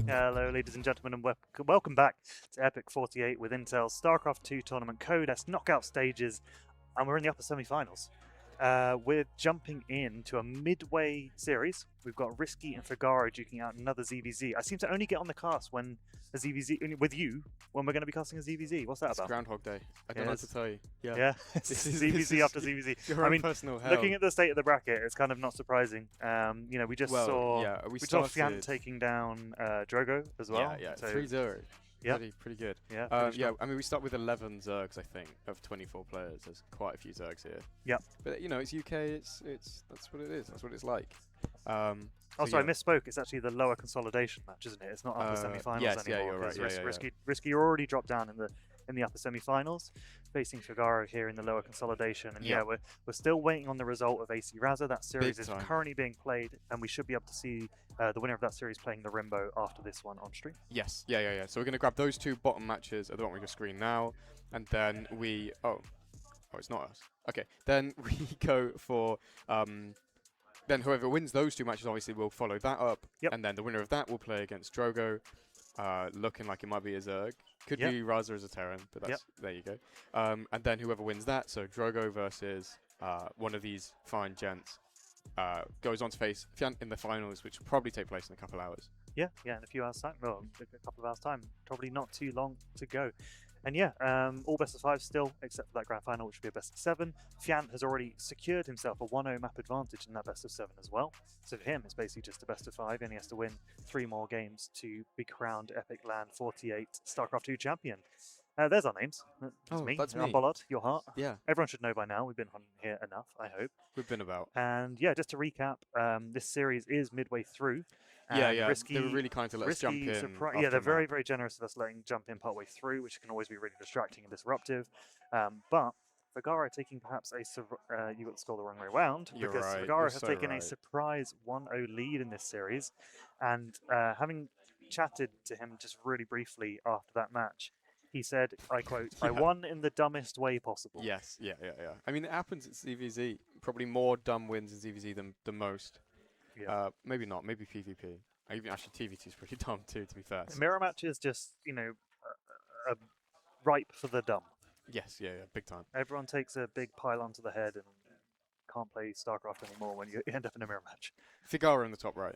Hello, ladies and gentlemen, and welcome back to EPIC48 with Intel's Starcraft 2 tournament code as knockout stages, and we're in the upper semi-finals. We're jumping into a midway series. We've got RiSky and FIGARO duking out another ZVZ. I seem to only get on the cast when a ZVZ with you when we're going to be casting a ZVZ. What's that It's about? Groundhog Day. I don't know what to tell you. Yeah. This is ZVZ after ZVZ. Your own personal hell. Looking at the state of the bracket, it's kind of not surprising. We just saw we saw Fiant taking down Drogo as well. Yeah, so 3-0. Yeah, pretty good. Yeah, I mean, we start with 11 Zergs, I think, of 24 players. There's quite a few Zergs here. Yeah. But it's UK. It's that's what it is. That's what it's like. I misspoke. It's actually the lower consolidation match, isn't it? It's not upper semi-finals yes, anymore. Yeah, you're right. RiSky already dropped down in the upper semi-finals, facing FIGARO here in the lower consolidation. And we're still waiting on the result of AC Raza. That series is currently being played, and we should be able to see the winner of that series playing the Rimbo after this one on stream. Yes, yeah. So we're going to grab those two bottom matches at the one we can screen now, and then we it's not us. Okay, then we go for then whoever wins those two matches obviously will follow that up, and then the winner of that will play against Drogo, looking like it might be a Zerg. Could be Raza as a Terran, but that's there you go. And then whoever wins that, so Drogo versus one of these fine gents, goes on to face Fiant in the finals, which will probably take place in a couple hours. Yeah, in a few hours' time. Well, a couple of hours' time. Probably not too long to go. And all best of 5 still, except for that grand final, which will be a best of 7. Fiant has already secured himself a 1-0 map advantage in that best of 7 as well. So for him, it's basically just a best of 5, and he has to win 3 more games to be crowned Epic Land 48 Starcraft 2 champion. There's our names. That's me. Bollard, your heart. Yeah. Everyone should know by now. We've been on here enough, I hope. We've been about. And just to recap, this series is midway through. RiSky, they were really kind to let us jump in. They're very, very generous of us letting jump in partway through, which can always be really distracting and disruptive. But FIGARO taking perhaps you got the score the wrong way around, because FIGARO has taken a surprise 1-0 lead in this series. And having chatted to him just really briefly after that match, he said, I quote, I won in the dumbest way possible. Yes, yeah. I mean, it happens at ZVZ. Probably more dumb wins in ZVZ than most. Yeah. Maybe not. Maybe PvP. Actually, TVT is pretty dumb too, to be fair. Mirror match is just, ripe for the dumb. Yes, yeah, big time. Everyone takes a big pylon to the head and can't play StarCraft anymore when you end up in a mirror match. FIGARO in the top right.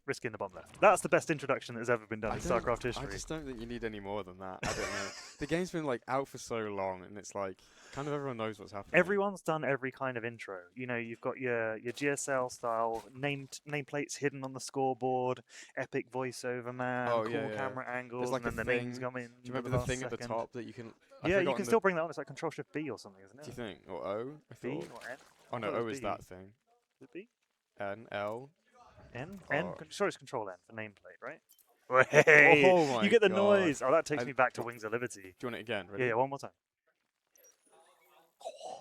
RiSky in the bottom left. That's the best introduction that has ever been done in StarCraft history. I just don't think you need any more than that. I don't know. The game's been out for so long, and it's kind of everyone knows what's happening. Everyone's done every kind of intro. You've got your GSL style nameplates hidden on the scoreboard, epic voiceover man, camera angles, and then the names come in. Do you remember the thing at the top that you can? You can still bring that on. It's like Control Shift B or something, isn't it? Do you think? Or O? I thought. B or N? Oh no, O is that thing. Is it B? N, L. N? Sure, it's Control N for nameplate, right? Hey, oh you get the noise. Oh, that takes me back to Wings of Liberty. Do you want it again? Ready? Yeah, one more time.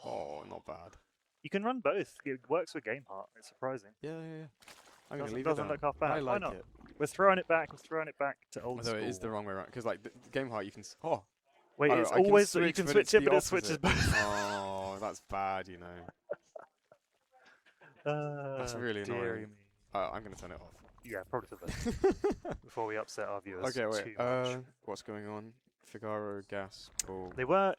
Oh, not bad. You can run both. It works with Game Heart. It's surprising. Yeah. I'm going to leave it doesn't look half bad. I like Why not? it. We're throwing it back. To old school. Although it is the wrong way around. Because the Game Heart, you can... Wait, it's always... You can switch it, but it switches both. Oh, that's bad, That's really annoying. I'm going to turn it off. Yeah, probably for the before we upset our viewers. Okay, wait. Too much. What's going on? FIGARO, gas, pool. They were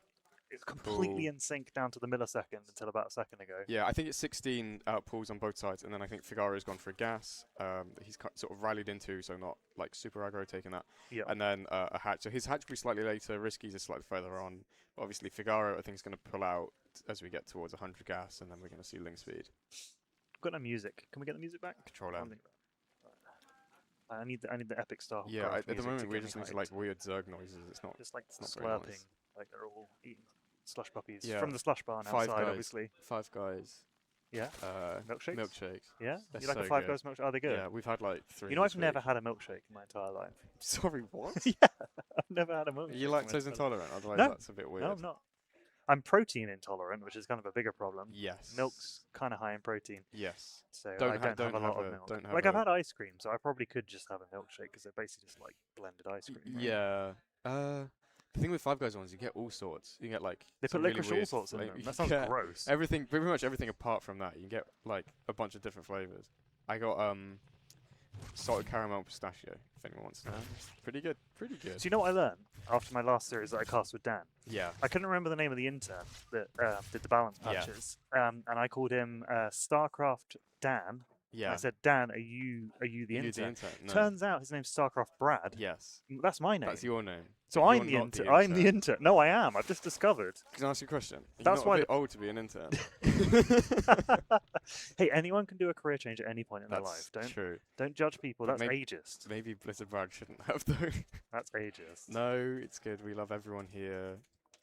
completely in sync down to the millisecond until about a second ago. Yeah, I think it's 16 pools on both sides, and then I think FIGARO's gone for a gas. He's sort of rallied into, so not super aggro taking that. Yeah. And then a hatch. So his hatch will be slightly later. RiSky's is slightly further on. But obviously, FIGARO I think is going to pull out as we get towards 100 gas, and then we're going to see link speed. Got no music. Can we get the music back? Control M. I need the epic style. Yeah, at the moment we're just listening to weird Zerg noises. It's not just not slurping, nice. like they're all eating slush puppies from the slush barn outside, obviously. 5 Guys. Yeah. Milkshakes. Yeah. They're You like so a 5 Guys milkshake? Are they good? Yeah, we've had 3. I've never had a milkshake in my entire life. Sorry, what? Yeah, I've never had a milkshake. Are you lactose intolerant? Otherwise, that's a bit weird. No, I'm not. I'm protein intolerant, which is kind of a bigger problem. Yes. Milk's kind of high in protein. Yes. So I don't have a lot of milk. I've had ice cream, so I probably could just have a milkshake because they're basically just like blended ice cream. Right? Yeah. The thing with 5 Guys ones, you get all sorts. You get they put licorice all sorts in them. That sounds gross. Pretty much everything apart from that. You can get a bunch of different flavors. I got salted caramel pistachio, if anyone wants to know. Pretty good, pretty good. So you know what I learned after my last series that I cast with Dan? Yeah. I couldn't remember the name of the intern that did the balance Yeah. patches, and I called him Starcraft Dan. Yeah. I said, Dan, are you the You intern? the intern? No. Turns out his name's Starcraft Brad. Yes. That's my name. That's your name. So You're I'm the not intern. the I'm the intern. intern. No, I am. I've just discovered. Can I ask you a question? You're That's not why a bit old to be an intern. Hey, anyone can do a career change at any point in their That's life. true. Don't judge people. But That's ageist. Maybe Blizzard Brad shouldn't have though. That's ageist. No, it's good. We love everyone here,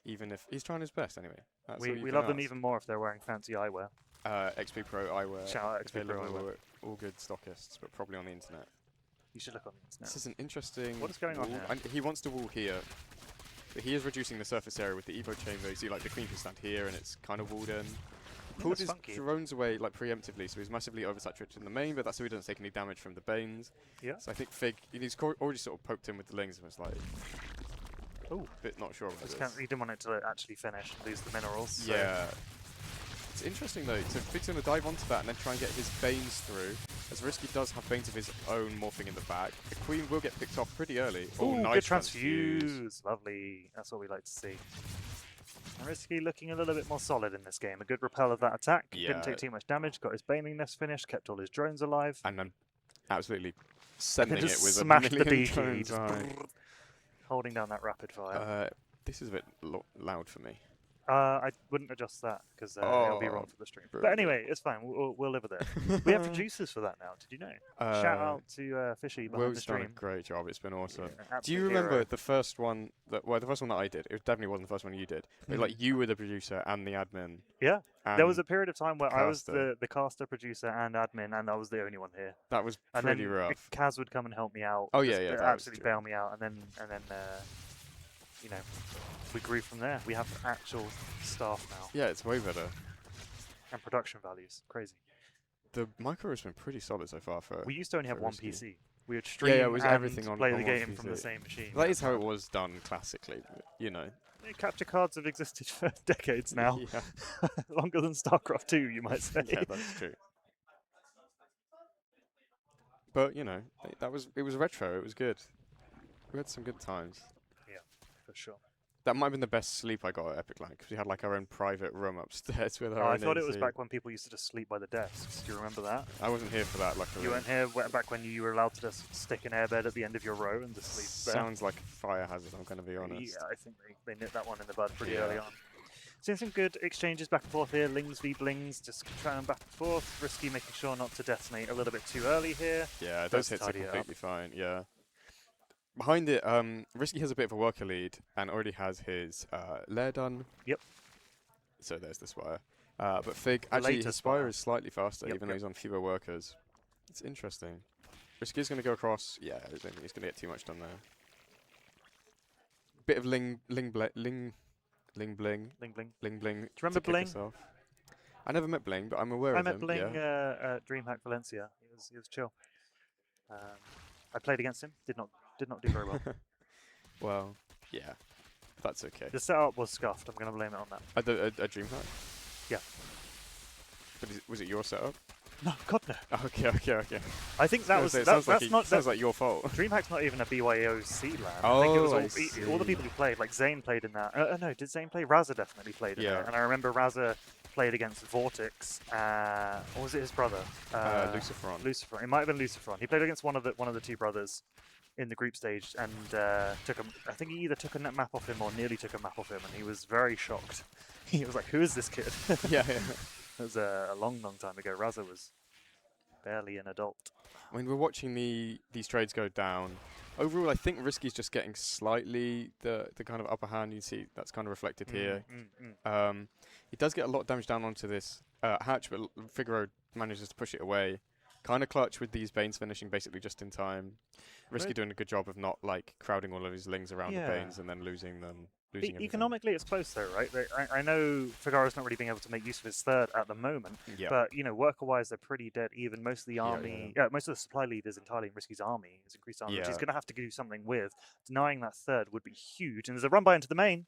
even if he's trying his best anyway. That's all you We can love them ask. even more if they're wearing fancy eyewear. XP Pro eyewear. Shout out XP Pro available eyewear. at all good stockists, but probably on the internet. You should look on the internet. This is an interesting. What is going on wall. here? And he wants to wall here, but he is reducing the surface area with the Evo chamber. You see, like the Queen can stand here, and it's kind of walled in. Pulled that's his funky. drones away like preemptively, so he's massively oversaturated in the main, but that's so he doesn't take any damage from the Banes. Yeah. So I think Fig, he's already sort of poked him with the Lings and was like, Ooh. bit not sure about Just this. he didn't want it to actually finish and lose the minerals. So. Yeah. It's interesting though, so Fig's going to dive onto that and then try and get his Banes through, as RiSky does have Banes of his own morphing in the back. The Queen will get picked off pretty early. Ooh, nice good transfuse. Lovely. That's what we like to see. And RiSky looking a little bit more solid in this game. A good repel of that attack. Yeah. Didn't take too much damage. Got his Baning Nest finished. Kept all his drones alive. And then absolutely sending it just with smashed a the million beaky, drones. just Right. holding down that rapid fire. This is a bit loud for me. I wouldn't adjust that because it'll be wrong for the stream. But brilliant. anyway, it's fine. We'll live with it. We have producers for that now. Did you know? Shout out to Fishy behind the Will's done a stream. great job. It's been awesome. Yeah, Do you absolute remember hero. the first one that? Well, the first one that I did. It definitely wasn't the first one you did. But like you were the producer and the admin. Yeah. And There was a period of time where I was caster. the caster, producer, and admin, and I was the only one here. That was And pretty then rough. Kaz would come and help me out. Oh, yeah, just yeah, to that was absolutely true. bail me out, and then you know, we grew from there. We have actual staff now Yeah, it's way better. and production values. Crazy. The micro has been pretty solid so far for. We used to only have for one RiSky. PC. We would stream it was and everything on- play on the one game from the PC. same machine. That is how it was done classically. You know. Capture cards have existed for decades now. Yeah, Longer than StarCraft 2, you might say. yeah, that's true. But you know, it was retro. It was good. We had some good times. For sure. That might have been the best sleep I got at Epic Land because we had like our own private room upstairs with our Oh, own I thought it was AC. back when people used to just sleep by the desks. Do you remember that? I wasn't here for that, luckily. You weren't here back when you were allowed to just stick an airbed at the end of your row and just sleep there. Sounds like a fire hazard, I'm going to be honest. Yeah, I think they nipped that one in the bud pretty Yeah. early on. Seeing some good exchanges back and forth here. Lings v Blings, just trying back and forth. RiSky making sure not to detonate a little bit too early here. Yeah, Does those hits are tidy it up. completely fine, yeah. Behind it, RiSky has a bit of a worker lead and already has his lair done. Yep. So there's the Spire. But Fig, The actually, later his Spire Spire. is slightly faster, Yep, even though yep. he's on fewer workers. It's interesting. RiSky's going to go across. Yeah, I don't think he's going to get too much done there. Bit of bling. Ling Bling. Bling bling. Do you To remember kick Bling? us off. I never met Bling, but I'm aware I of met him. Bling Yeah. at DreamHack Valencia. He was chill. I played against him. Did not do very well. Well, yeah. That's okay. The setup was scuffed. I'm going to blame it on that. A DreamHack? Yeah. But was it your setup? No, God no. Okay. I think that was Sounds that's like your fault. DreamHack's not even a BYOC land. Oh, I think it was I all the see. people who played. Like Zane played in that. No, did Zane play? Raza definitely played in Yeah. it. And I remember Raza played against Vortex. Or was it his brother? Luciferon. Luciferon. It might have been Luciferon. He played against one of the two brothers in the group stage and took him. I think he either took a map off him or nearly took a map off him, and he was very shocked. He was like, "Who is this kid?" yeah. It was a long time ago. Raza was barely an adult. I mean, we're watching these trades go down. Overall, I think RiSky's just getting slightly the kind of upper hand. You see that's kind of reflected here. He does get a lot of damage down onto this hatch, but FIGARO manages to push it away. Kind of clutch with these Banes finishing basically just in time. RiSky Right. doing a good job of not like crowding all of his Lings around Yeah. the Banes and then losing them. Losing everything. Economically, it's close though, right? I know Figaro's not really being able to make use of his third at the moment, Yeah. but you know, worker-wise, they're pretty dead even. Most of the Yeah, army, most of the supply lead is entirely in RiSky's army. His increased army, which he's Yeah. going to have to do something with. Denying that third would be huge. And there's a run by into the main.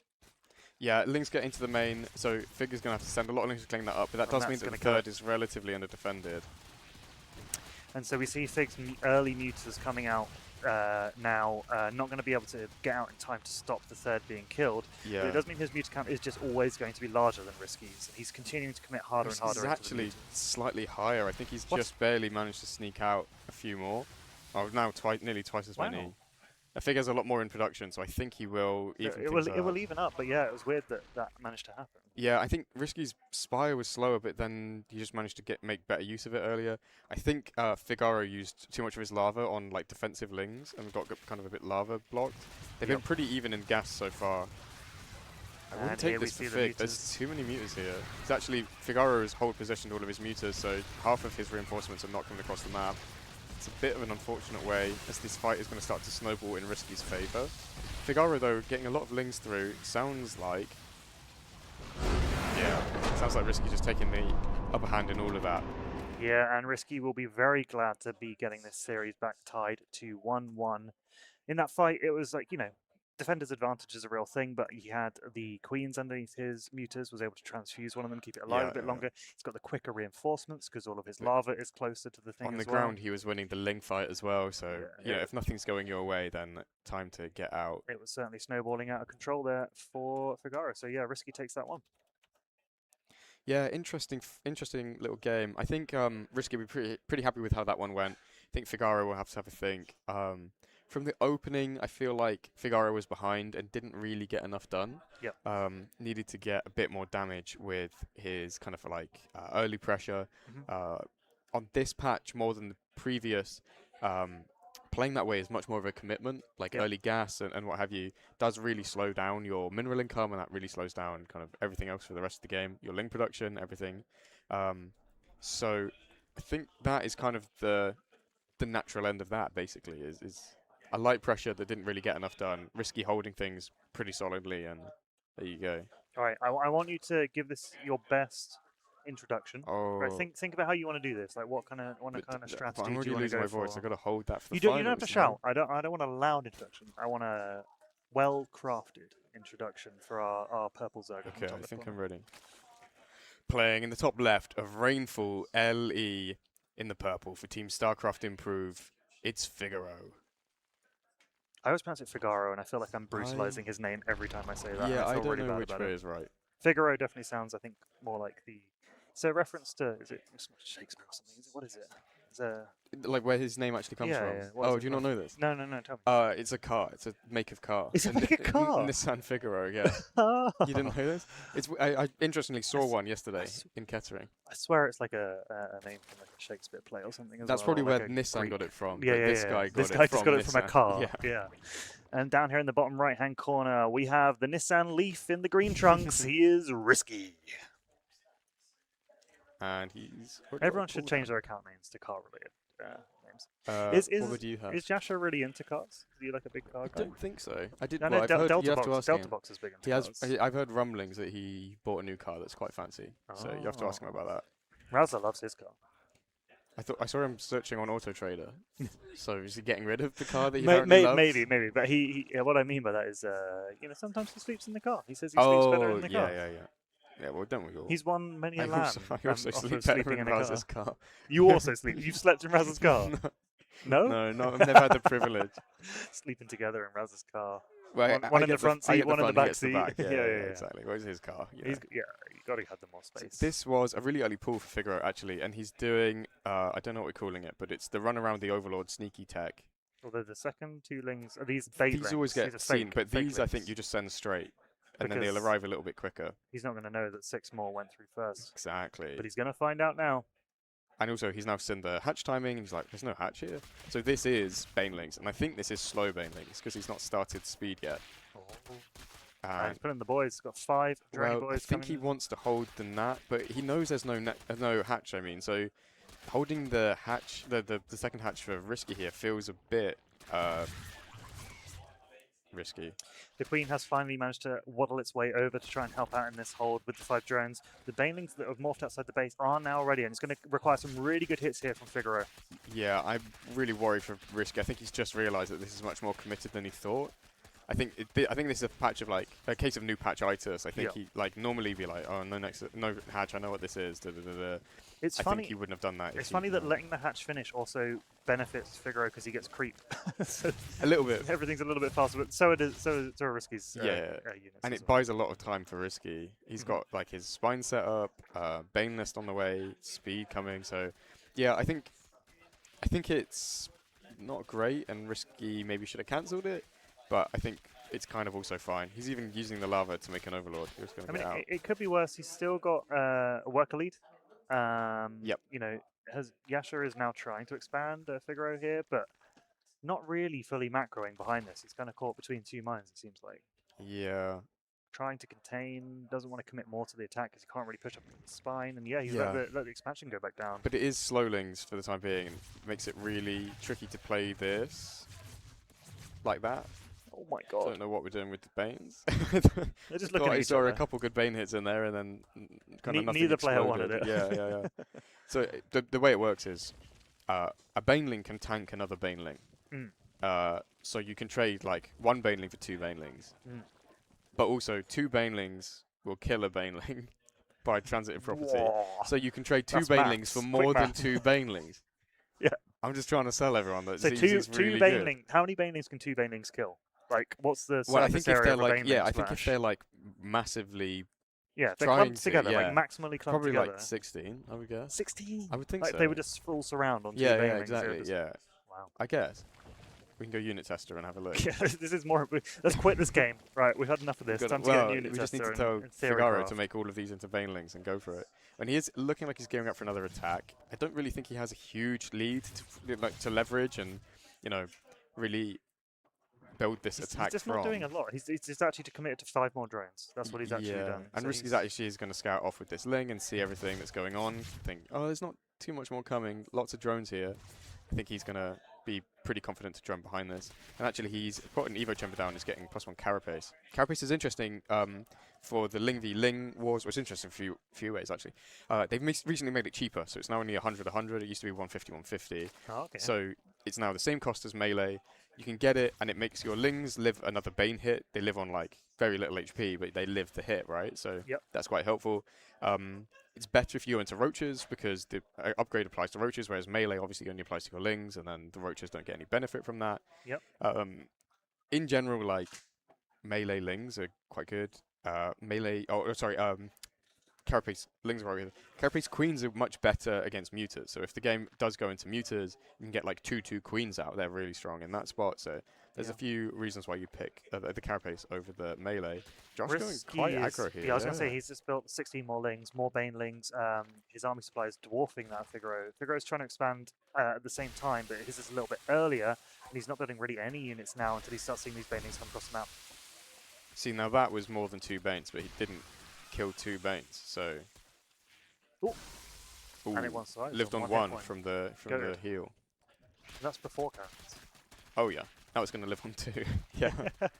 Yeah, Lings get into the main, so Fig's going to have to send a lot of Lings to clean that up, but that And does that's mean that gonna the kill third is relatively under-defended. And so we see Fig's early mutas coming out now, not going to be able to get out in time to stop the third being killed. Yeah. But it does mean his muta count is just always going to be larger than Risky's. And he's continuing to commit harder and harder He's into actually the mutas. slightly higher. I think he's What? just barely managed to sneak out a few more. Oh, now nearly twice as Wow. many. I think there's a lot more in production, so I think he will even It will even up, but yeah, it was weird that that managed to happen. Yeah, I think Risky's Spire was slower, but then he just managed to make better use of it earlier. I think Figaro used too much of his lava on like defensive lings and got kind of a bit lava blocked. They've been pretty even in gas so far. I wouldn't take this for Fig. There's too many mutas here. It's actually Figaro has hold positioned all of his mutas, so half of his reinforcements are not coming across the map. It's a bit of an unfortunate way, as this fight is going to start to snowball in Risky's favour. Figaro, though, getting a lot of lings through, sounds like... Yeah, sounds like Risky just taking the upper hand in all of that. Yeah, and Risky will be very glad to be getting this series back tied to 1-1. In that fight, it was like, you know, defender's advantage is a real thing, but he had the queens underneath his mutas, was able to transfuse one of them, keep it alive a bit longer. He's got the quicker reinforcements because all of his lava is closer to the thing. On the ground, he was winning the ling fight as well, so you know, if nothing's going your way, then time to get out. It was certainly snowballing out of control there for Figaro. So yeah, Risky takes that one. Yeah, interesting little game. I think Risky will be pretty happy with how that one went. I think Figaro will have to have a think. From the opening, I feel like Figaro was behind and didn't really get enough done. Yep. Needed to get a bit more damage with his kind of like early pressure. On this patch, more than the previous, playing that way is much more of a commitment. Like early gas and what have you does really slow down your mineral income, and that really slows down kind of everything else for the rest of the game. Your ling production, everything. So I think that is kind of the natural end of that. Basically, is a light pressure that didn't really get enough done. Risky holding things pretty solidly, and there you go. All right, I want you to give this your best introduction. Oh. Right, think about how you want to do this. Like, what kind of strategy I'm do already you want to losing go my for? voice. I got to hold that for the You finals. don't have to shout. I don't want a loud introduction. I want a well-crafted introduction for our purple Zerg. Okay, I think I'm ready. Playing in the top left of Rainfall LE in the purple for Team Starcraft Improve, it's Figaro. I always pronounce it Figaro, and I feel like I'm brutalizing his name every time I say that. Yeah, I don't really know bad which about way it. is right. Figaro definitely sounds, I think, more like the... So reference to... Is it Shakespeare or something? What is it? It's a... Like where his name actually comes from? Yeah. Oh, do you not know this? No, tell me. It's a car. It's a make of car. It's a make of car? Nissan Figaro, yeah. You didn't know this? I interestingly saw one yesterday in Kettering. I swear it's like a name from like a Shakespeare play or something. That's probably where Nissan got it from. Yeah, this guy just got it from a car. Yeah. Yeah. And down here in the bottom right-hand corner, we have the Nissan Leaf in the green trunks. He is Risky. And he's... Everyone should change their account names to car-related names. What would you have? Is Jasher really into cars? Is he like a big car guy? I don't think so. I did. No, Well, I've heard, you have to ask him. Delta Box is big into cars. I've heard rumblings that he bought a new car that's quite fancy. So you have to ask him about that. Raza loves his car. I saw him searching on Auto Trader. So is he getting rid of the car that he apparently loves? Maybe. But what I mean by that is, sometimes he sleeps in the car. He says he sleeps better in the car. Yeah, well, don't we all? He's won many a land. I also sleep better in Raz's car. You also sleep? You've slept in Raz's car? No? No, I've never had the priprivilege. Sleeping together in Raz's car. Well, one in the front seat, one in the back seat. Yeah, exactly. Where's his car? You got to have the more space. So this was a really early pull for Figaro, actually, and he's doing, I don't know what we're calling it, but it's the run around the Overlord sneaky tech. Although the second two lings, are these bait These always get seen, but these I think you just send straight. And then they'll arrive a little bit quicker. He's not going to know that 6 more went through first. Exactly. But he's going to find out now. And also, he's now seen the hatch timing, and he's like, there's no hatch here. So this is Banelings, and I think this is slow Banelings, because he's not started speed yet. He's putting the boys. He's got 5 Dragon boys. I think he wants to hold the Nat, but he knows there's no hatch, so holding the hatch, the second hatch for Risky here feels a bit risky. The Queen has finally managed to waddle its way over to try and help out in this hold with the 5 drones. The Banelings that have morphed outside the base are now ready, and it's going to require some really good hits here from Figaro. Yeah, I'm really worried for Risky. I think he's just realised that this is much more committed than he thought. I think this is a patch of a case of new patch itis. I think he normally be like, oh no hatch, I know what this is. It's I funny. think he wouldn't have done that. If It's he, funny that letting the hatch finish also benefits Figaro because he gets creep. So a little bit. everything's a little bit faster, but so are Risky's Yeah, units. and as it well. buys a lot of time for Risky. He's Mhm. got like his spine set up, Bane Nest on the way, speed coming. So, yeah, I think it's not great, and Risky maybe should have cancelled it, but I think it's kind of also fine. He's even using the lava to make an Overlord. He was going I to mean, get out. it could be worse. He's still got a worker lead. Yep. You know, Yasha is now trying to expand Figaro here, but not really fully macroing behind this. He's kind of caught between two mines, it seems like. Yeah. Trying to contain, doesn't want to commit more to the attack because he can't really push up the spine. And yeah, he's Yeah. let the expansion go back down. But it is slowlings for the time being, and makes it really tricky to play this like that. Oh my god. Don't know what we're doing with the Banes. They're just Thought looking at I each saw other. a couple good Bane hits in there, and then kind of nothing Neither player exploded. wanted it. Yeah. So the way it works is a Baneling can tank another Baneling. So you can trade like one Baneling for two Banelings. But also two Banelings will kill a Baneling by transitive property. Whoa. So you can trade two That's Banelings maths. for Quick more than math. two Banelings. Yeah. I'm just trying to sell everyone that So Z's two really Baneling. good. How many Banelings can two Banelings kill? Like, what's the Well, I surface think if area they're of a like, Baneling I think if splash? they're like massively Yeah, they're trying clumped to, together, yeah. like maximally clumped probably together. like 16, I would guess. 16. I would think Like so. they would just full surround on two Yeah, Banelings. exactly. Yeah, Wow. I guess we can go unit tester and have a look. Yeah, this is more. Let's quit this game. Right, we've had enough of this. Time to get a unit we just need tester to tell and theory Figaro craft. to make all of these into Banelings and go for it. And he is looking like he's gearing up for another attack. I don't really think he has a huge lead to leverage and, really build this attack He's just from. not doing a lot. He's just actually committed to 5 more drones. That's what he's actually done. And So Risky's actually is going to scout off with this Ling and see everything that's going on. Think, oh, there's not too much more coming. Lots of drones here. I think he's going to be pretty confident to drone behind this. And actually, he's put an Evo chamber down. He's getting +1 Carapace. Carapace is interesting for the Ling v Ling wars. Well, it's interesting for few ways, actually. They've recently made it cheaper, so it's now only 100-100. It used to be 150-150. Oh, okay. So it's now the same cost as melee. You can get it, and it makes your Lings live another Bane hit. They live on like very little HP, but they live the hit, right? So that's quite helpful. It's better if you're into roaches because the upgrade applies to roaches, whereas melee obviously only applies to your Lings, and then the roaches don't get any benefit from that. In general, like melee Lings are quite good. Carapace Lings are good. Carapace Queens are much better against Mutas. So if the game does go into Mutas, you can get like 2/2 Queens out. They're really strong in that spot. So there's a few reasons why you pick the Carapace over the melee. Josh going quite aggro here. Yeah, I was going to say, he's just built 16 more Lings, more Banelings. His army supply is dwarfing that Figaro. Figaro's trying to expand at the same time, but his is a little bit earlier, and he's not building really any units now until he starts seeing these Banelings come across the map. See, now that was more than 2 Banes, but he didn't kill 2 Banes, so... Ooh. And it lived on 1 from the heal. That's before characters. Oh yeah, now it's going to live on 2. Yeah. But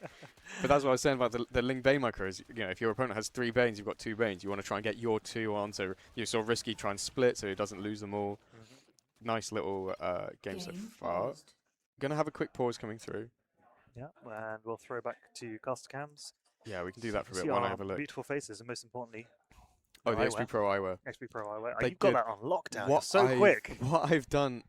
that's what I was saying about the Ling Bane micro is, if your opponent has 3 Banes, you've got 2 Banes. You want to try and get your 2 on, so you saw Risky try and split so he doesn't lose them all. Nice little game so far. Going to have a quick pause coming through. Yeah, and we'll throw back to caster cams. Yeah, we can do that for a bit See while I our have a look. beautiful faces, and most importantly, the XP Pro eyewear. XP Pro eyewear. They're You've got good. that on lockdown. You're so quick. What I've done,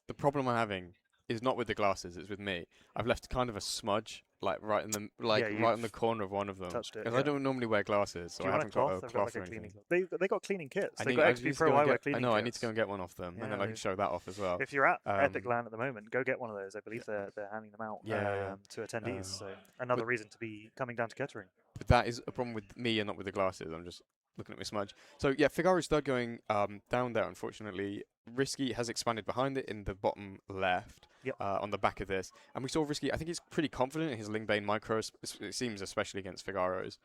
the problem I'm having is not with the glasses, it's with me. I've left kind of a smudge, like right in the right in the corner of one of them. Touched it. Because I don't normally wear glasses, so I haven't got a cloth or anything. They got cleaning kits. I They need- got I XP need to Pro go and eyewear get- cleaning I know, kits. I need to go and get one off them, and then I can show that off as well. If you're at Epic LAN at the moment, go get one of those. I believe they're handing them out to attendees. So another reason to be coming down to Kettering. But that is a problem with me and not with the glasses. I'm just looking at my smudge. So yeah, Figaro's start going down there, unfortunately. Risky has expanded behind it in the bottom left. On the back of this. And we saw Risky, I think he's pretty confident in his Ling Bane micros, it seems, especially against Figaro's.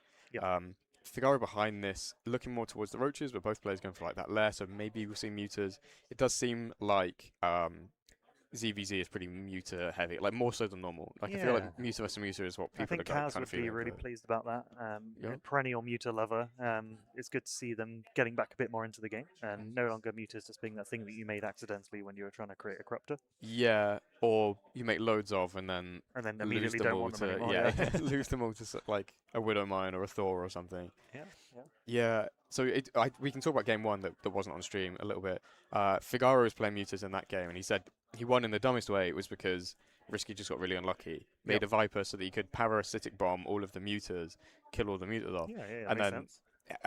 Figaro behind this, looking more towards the roaches, but both players going for like that lair, so maybe we'll see mutas. It does seem like ZVZ is pretty muta heavy, like more so than normal. Like I feel like muta versus muta is what people are kind of feeling. I think Kaz would be really pleased about that. Perennial muta lover. It's good to see them getting back a bit more into the game and no longer mutas just being that thing that you made accidentally when you were trying to create a corruptor. Yeah, or you make loads of and then lose immediately them don't all want them to anymore. yeah, lose them all to like a Widow Mine or a Thor or something. Yeah, yeah. Yeah, so we can talk about game one that wasn't on stream a little bit. Figaro was playing mutas in that game, and he said he won in the dumbest way. It was because RiSky just got really unlucky. Made a Viper so that he could parasitic bomb all of the mutas, kill all the mutas off. Yeah, yeah, And makes then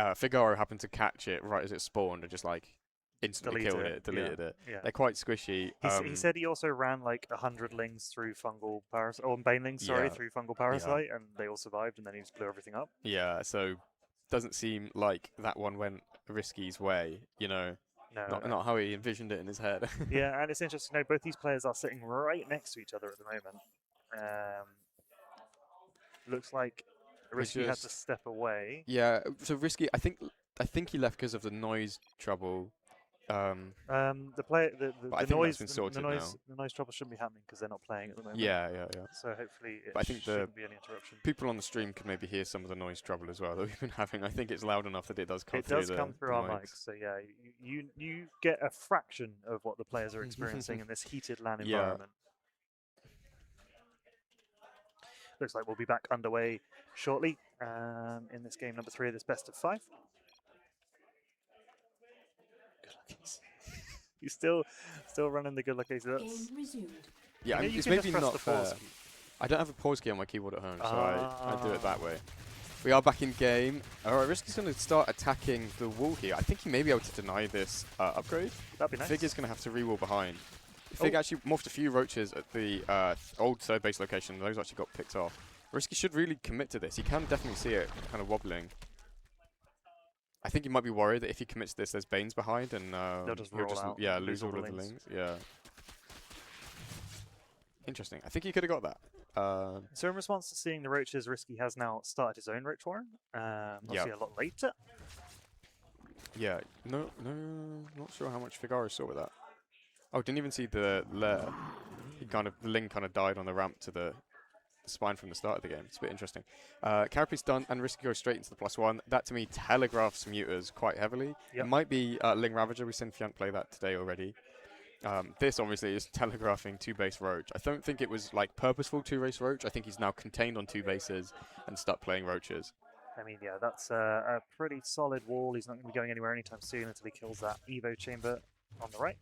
sense. Figaro happened to catch it right as it spawned and just like instantly killed it, deleted it. Yeah. They're quite squishy. He said he also ran like 100 lings through fungal parasite, or banelings, sorry, Yeah. through fungal parasite, and they all survived, and then he just blew everything up. Yeah, so doesn't seem like that one went RiSky's way, you know. No, Not how he envisioned it in his head. Yeah, and it's interesting. No, both these players are sitting right next to each other at the moment. Looks like RiSky had to step away. Yeah, so RiSky. I think he left because of the noise trouble. The noise trouble shouldn't be happening because they're not playing at the moment. Yeah. So hopefully But I think shouldn't be any interruption. People on the stream can maybe hear some of the noise trouble as well that we've been having. I think it's loud enough that it does come through. It does come through our mics. So yeah, you get a fraction of what the players are experiencing in this heated LAN environment. Looks like we'll be back underway shortly in this game number 3 of this best of 5. He's still running the good luck ace. Yeah, I mean, it's maybe not fair. I don't have a pause key on my keyboard at home, so I do it that way. We are back in game. Alright, RiSky's going to start attacking the wall here. I think he may be able to deny this upgrade. That'd be nice. Fig is going to have to re-wall behind. Fig actually morphed a few roaches at the old third base location. Those actually got picked off. RiSky should really commit to this. He can definitely see it kind of wobbling. I think he might be worried that if he commits to this, there's Banes behind, and they'll just roll out. Yeah, lose all of the lings. Yeah. Interesting. I think he could have got that. So in response to seeing the roaches, RiSky has now started his own roach warren. Obviously a lot later. Yeah. No, not sure how much Figaro saw with that. Oh, didn't even see the lair. The ling kind of died on the ramp to the spine from the start of the game. It's a bit interesting. Carapace done, and RiSky goes straight into the +1. That to me telegraphs mutas quite heavily. It might be Ling Ravager. We've seen Fiant play that today already. This obviously is telegraphing 2-base roach. I don't think it was like purposeful 2-base roach. I think he's now contained on 2 bases and stuck playing roaches. I mean, yeah, that's a pretty solid wall. He's not going to be going anywhere anytime soon until he kills that Evo chamber on the right.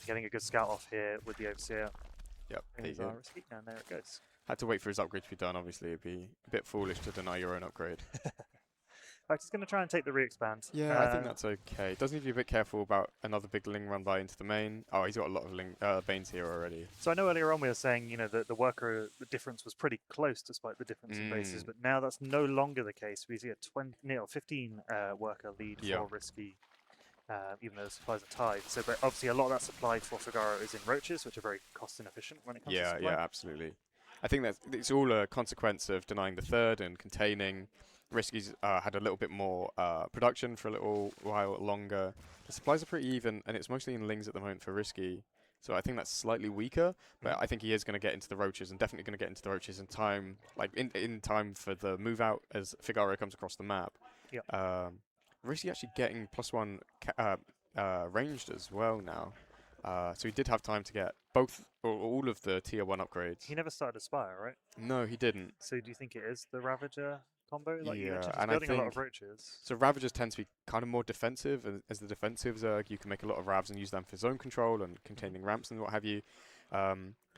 Getting a good scout off here with the Overseer. Yep, RiSky, and there it goes. Had to wait for his upgrade to be done, obviously. It'd be a bit foolish to deny your own upgrade. In fact, he's going to try and take the re-expand. Yeah, I think that's okay. Does need to be a bit careful about another big Ling run by into the main. Oh, he's got a lot of Banes here already. So I know earlier on we were saying, you know, that the worker the difference was pretty close despite the difference in bases, but now that's no longer the case. We see a 15 worker lead for RiSky. Even though the supplies are tied. So, but obviously a lot of that supply for Figaro is in roaches, which are very cost inefficient when it comes to supply. Yeah, absolutely. I think that it's all a consequence of denying the third and containing. RiSky's had a little bit more production for a little while longer. The supplies are pretty even, and it's mostly in lings at the moment for RiSky. So I think that's slightly weaker, but I think he is going to get into the roaches, and definitely going to get into the roaches in time, like in time for the move out as Figaro comes across the map. Yeah. RiSky actually getting +1 ranged as well now. So he did have time to get both or all of the tier 1 upgrades. He never started Aspire, right? No, he didn't. So do you think it is the Ravager combo? Like yeah, you mentioned, and building a lot of roaches. So Ravagers tend to be kind of more defensive. As the defensive Zerg, you can make a lot of Ravs and use them for zone control and containing ramps and what have you.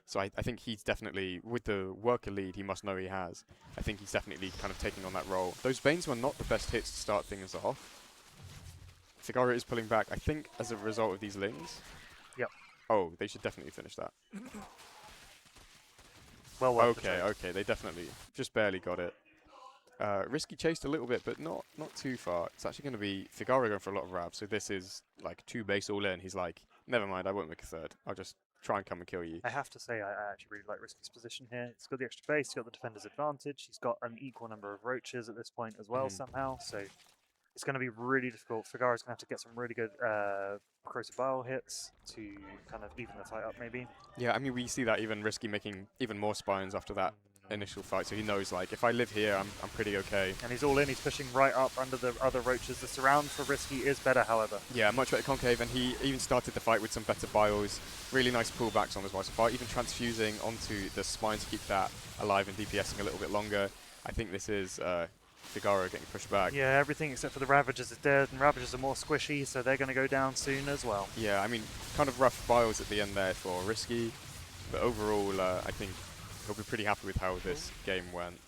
So I think he's definitely, with the worker lead he must know he has, I think he's definitely kind of taking on that role. Those Banes were not the best hits to start things off. Figaro is pulling back, I think, as a result of these lings. Yep. Oh, they should definitely finish that. Well, okay, they definitely just barely got it. RiSky chased a little bit, but not too far. It's actually going to be Figaro going for a lot of Ravs, so this is like 2 base all in. He's like, never mind, I won't make a third. I'll just try and come and kill you. I have to say, I actually really like RiSky's position here. He's got the extra base, he's got the defender's advantage, he's got an equal number of roaches at this point as well somehow, so it's going to be really difficult. Figaro's going to have to get some really good corrosive bile hits to kind of even the fight up, maybe. Yeah, I mean, we see that even RiSky making even more spines after that initial fight, so he knows, like, if I live here, I'm pretty okay. And he's all in. He's pushing right up under the other roaches. The surround for RiSky is better, however. Yeah, much better concave, and he even started the fight with some better bios. Really nice pullbacks on as well. So far, even transfusing onto the spine to keep that alive and DPSing a little bit longer. I think this is FIGARO getting pushed back. Yeah, everything except for the Ravagers is dead, and Ravagers are more squishy, so they're going to go down soon as well. Yeah, I mean, kind of rough bios at the end there for RiSky, but overall, I think he'll be pretty happy with how this game went.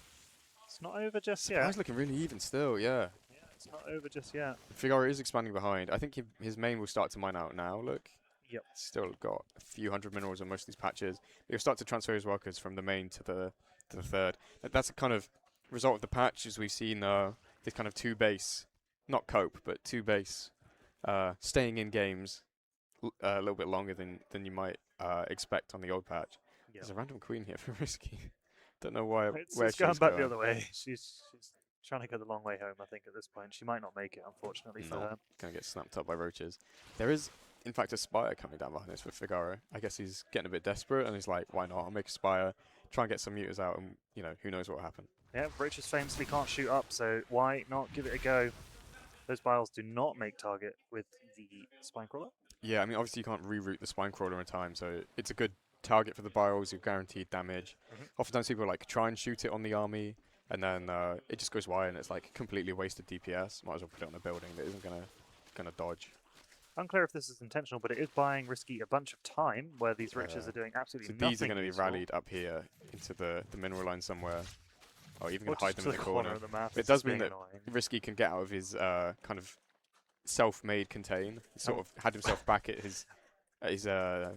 It's not over just yet. He's looking really even still, yeah. Yeah, it's not over just yet. FIGARO is expanding behind. I think his main will start to mine out now, look. Yep. Still got a few hundred minerals on most of these patches. But he'll start to transfer his workers from the main to the third. That's a kind of result of the patch, as we've seen this kind of two base, not cope, but two base staying in games a little bit longer than you might expect on the old patch. Yep. There's a random queen here for RiSky. Don't know why. It's going back the other way. She's trying to go the long way home, I think, at this point. She might not make it, unfortunately, for her. Gonna get snapped up by roaches. There is, in fact, a spire coming down behind this for FIGARO. I guess he's getting a bit desperate, and he's like, why not? I'll make a spire, try and get some mutas out, and, you know, who knows what will happen. Yeah, roaches famously can't shoot up, so why not give it a go? Those biles do not make target with the spine crawler. Yeah, I mean, obviously you can't reroute the spine crawler in time, so it's a good target for the biles, you're guaranteed damage. Oftentimes people like try and shoot it on the army, and then it just goes wide, and it's like completely wasted DPS. Might as well put it on a building that isn't gonna dodge. Unclear if this is intentional, but it is buying RiSky a bunch of time where these roaches are doing absolutely nothing. These are going to be useful. rallied up here into the mineral line somewhere. Or even Or hide just them in to the corner. of the map. It does mean that RiSky can get out of his kind of self-made contain. He sort of had himself back at his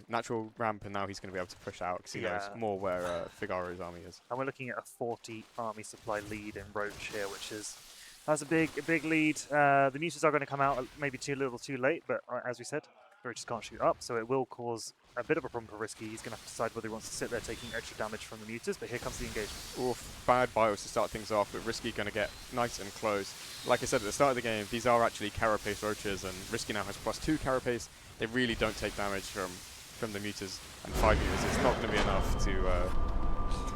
natural ramp, and now he's going to be able to push out because he knows more where FIGARO's army is. And we're looking at a 40 army supply lead in Roach here, which is that's a big lead. The mutas are going to come out maybe too little too late, but as we said, Roaches can't shoot up, so it will cause a bit of a problem for RiSky. He's going to have to decide whether he wants to sit there taking extra damage from the mutas, but here comes the engagement. Oof, bad bios to start things off, but RiSky going to get nice and close. Like I said at the start of the game, these are actually carapace roaches, and RiSky now has +2 carapace. They really don't take damage from the mutas, and 5 mutas. It's not going to be enough to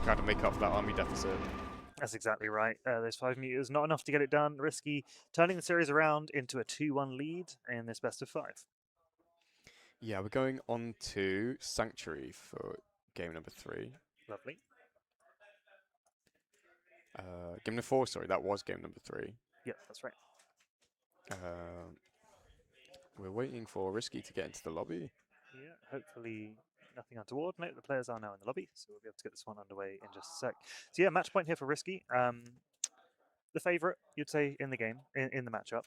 kind of make up for that army deficit. That's exactly right. Those 5 mutas, not enough to get it done. RiSky turning the series around into a 2-1 lead in this best of 5. Yeah, we're going on to Sanctuary for game number 3. Lovely. Game number 4, sorry, that was game number 3. Yep, that's right. We're waiting for RiSky to get into the lobby. Yeah, hopefully nothing untoward. No, the players are now in the lobby, so we'll be able to get this one underway in just a sec. So yeah, match point here for RiSky. The favourite, you'd say, in the game, in the matchup,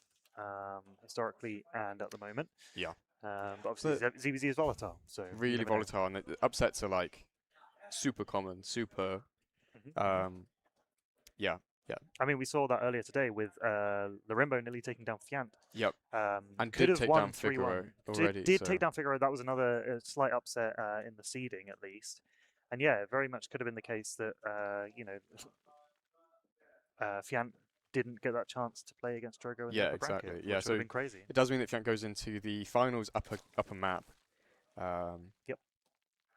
historically and at the moment. Yeah. But obviously ZBZ is volatile, so really volatile, and the upsets are like super common, super. Yeah. I mean, we saw that earlier today with Larimbo nearly taking down Fiant. Yep. And could have take down FIGARO already. Did take down FIGARO. That was another slight upset in the seeding, at least. And yeah, it very much could have been the case that Fiant didn't get that chance to play against Drogo in the upper bracket, exactly. Yeah, which would have been crazy. It does mean that Fiant goes into the finals upper map. Yep.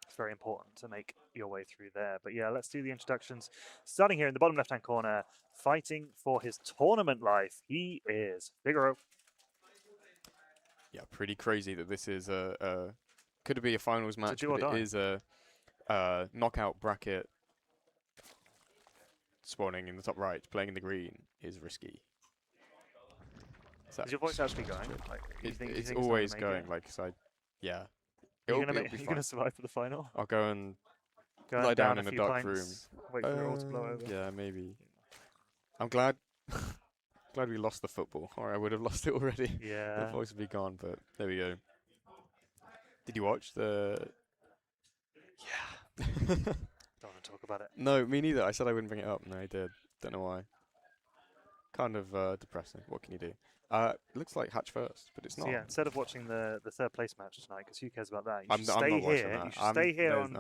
It's very important to make your way through there. But yeah, let's do the introductions. Starting here in the bottom left-hand corner, fighting for his tournament life, he is FIGARO. Yeah, pretty crazy that this is could be a finals match, but it is a knockout bracket. Spawning in the top right, playing in the green is RiSky. Is your voice actually going? Like, it's always going. Like, so yeah. You're gonna survive for the final? I'll go and lie down in a dark room. Wait for it all to blow over. Yeah, maybe. I'm glad we lost the football, or I would have lost it already. Yeah. The voice would be gone, but there we go. Did you watch the? Yeah. Don't want to talk about it. No, me neither. I said I wouldn't bring it up, and I did. Don't know why. Kind of depressing. What can you do? It looks like Hatch first, but it's not. So yeah, instead of watching the third place match tonight, because who cares about that? You should I'm stay not watching here. that. You should stay here on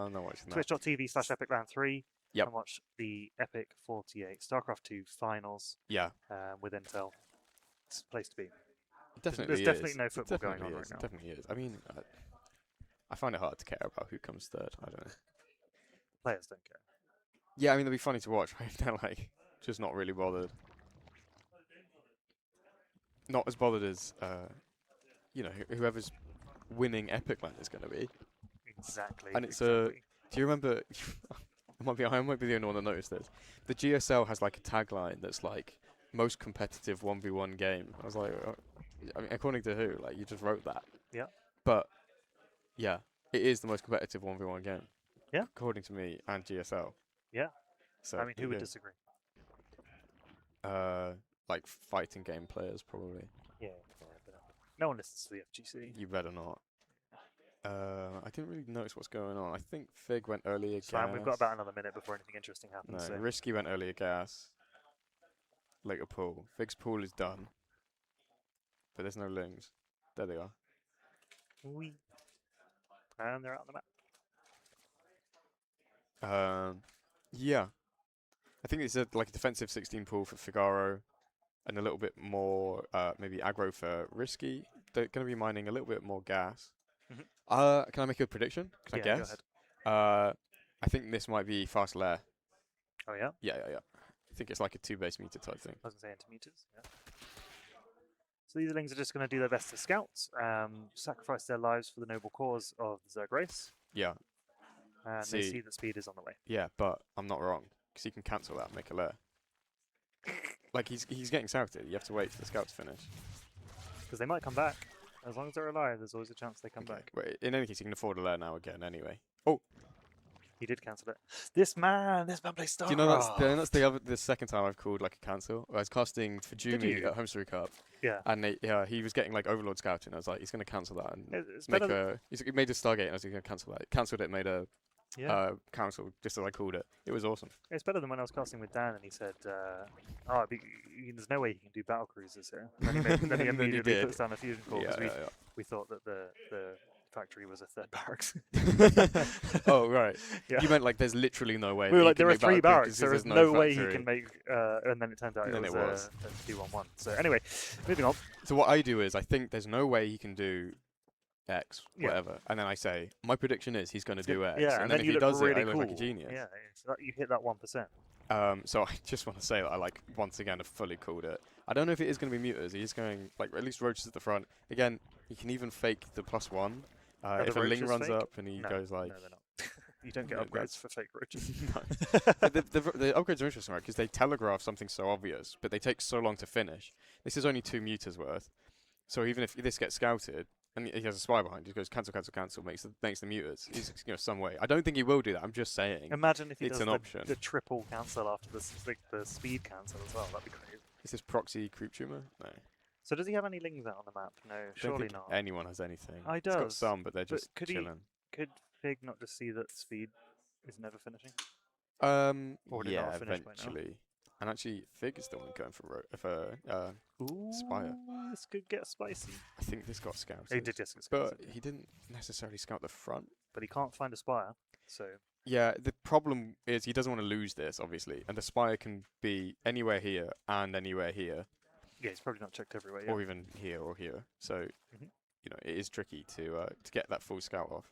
Twitch.tv/EPIC twitch.tv/EPIC3 Yep. and watch the EPIC48 Starcraft 2 finals. Yeah. With Intel. It's a place to be. Definitely There's definitely no football going on right now. It definitely is. I mean, I find it hard to care about who comes third. I don't know. Players don't care. Yeah, I mean, it'd be funny to watch, right? They're like just not really bothered. Not as bothered as you know, whoever's winning Epic Land is going to be. Exactly. And it's Exactly. do you remember? I might be the only one that noticed this. The GSL has like a tagline that's like most competitive 1v1 game. I was like, I mean, according to who? Like, you just wrote that. Yeah. But yeah, it is the most competitive 1v1 game. Yeah. According to me and GSL. Yeah. So I mean, there who you would go. disagree? Like fighting game players probably. Yeah. But no one listens to the FGC. You better not. I didn't really notice what's going on. I think Fig went earlier It's fine. We've got gas. about another minute before anything interesting happens. No, So. RiSky went earlier gas. Later pool. Fig's pool is done. But there's no lings. There they are. Wee. And they're out on the map. Yeah. I think it's like a defensive 16 pool for Figaro and a little bit more maybe aggro for RiSky. They're going to be mining a little bit more gas. Can I make a prediction? Can I Go guess? ahead. I think this might be fast lair. Oh, yeah? Yeah. I think it's like a 2 base meter type thing. I was going to say intermeters. Yeah. So these lings are just going to do their best to scout, sacrifice their lives for the noble cause of the Zerg race. Yeah. And they see that speed is on the way. Yeah, but I'm not wrong. Because he can cancel that and make a lair. Like, he's getting scouted. You have to wait for the scout to finish. Because they might come back. As long as they're alive, there's always a chance they come back. Wait, in any case, he can afford a lair now again anyway. Oh! He did cancel it. This man plays Starcraft. Do you know that's the second time I've called like a cancel? I was casting for Jumi at Homestory Cup. Yeah. And he was getting like Overlord scouting. I was like, he's going to cancel that and he made a Stargate and I was going to cancel that. Cancelled it, made a cancel just as I called it. It was awesome. It's better than when I was casting with Dan and he said, there's no way he can do battle cruisers here. And then he immediately puts down a fusion core because we thought that the factory was a third barracks. Oh, right. Yeah. You meant like there's literally no way. We were like, there are 3 barracks. There is no way he can make. And then it turned out it was a 2-1-1. So anyway, moving on. So what I do is I think there's no way he can do X, whatever. And then I say, my prediction is he's going to do X. Yeah, and then if he does it, I look like a cool. genius. Yeah, so you hit that 1%. So I just want to say that I once again have fully called it. I don't know if it is going to be mutas. He's going at least roaches at the front. Again, you can even fake the +1. If a ling runs up and he goes like... No, they're not. You don't get upgrades for fake roaches. No. the upgrades are interesting, right? Because they telegraph something so obvious, but they take so long to finish. This is only 2 mutas worth. So even if this gets scouted, and he has a spy behind, he goes cancel, makes the mutas. He's some way. I don't think he will do that. I'm just saying. Imagine if he it's does an option. The triple cancel after the speed cancel as well. That'd be crazy. Is this proxy creep tumor? No. So does he have any lings out on the map? No, surely not. Anyone has anything. He He's does. got some, but they're just chilling. Could Fig not just see that speed is never finishing? Yeah, eventually. And actually, Fig is the one going for Spire. This could get spicy. I think this got scouted. He did just get scouted. But he didn't necessarily scout the front. But he can't find a Spire, so... Yeah, the problem is he doesn't want to lose this, obviously. And the Spire can be anywhere here and anywhere here. Yeah, he's probably not checked everywhere yet. Or even here or here. So, you know, it is tricky to get that full scout off.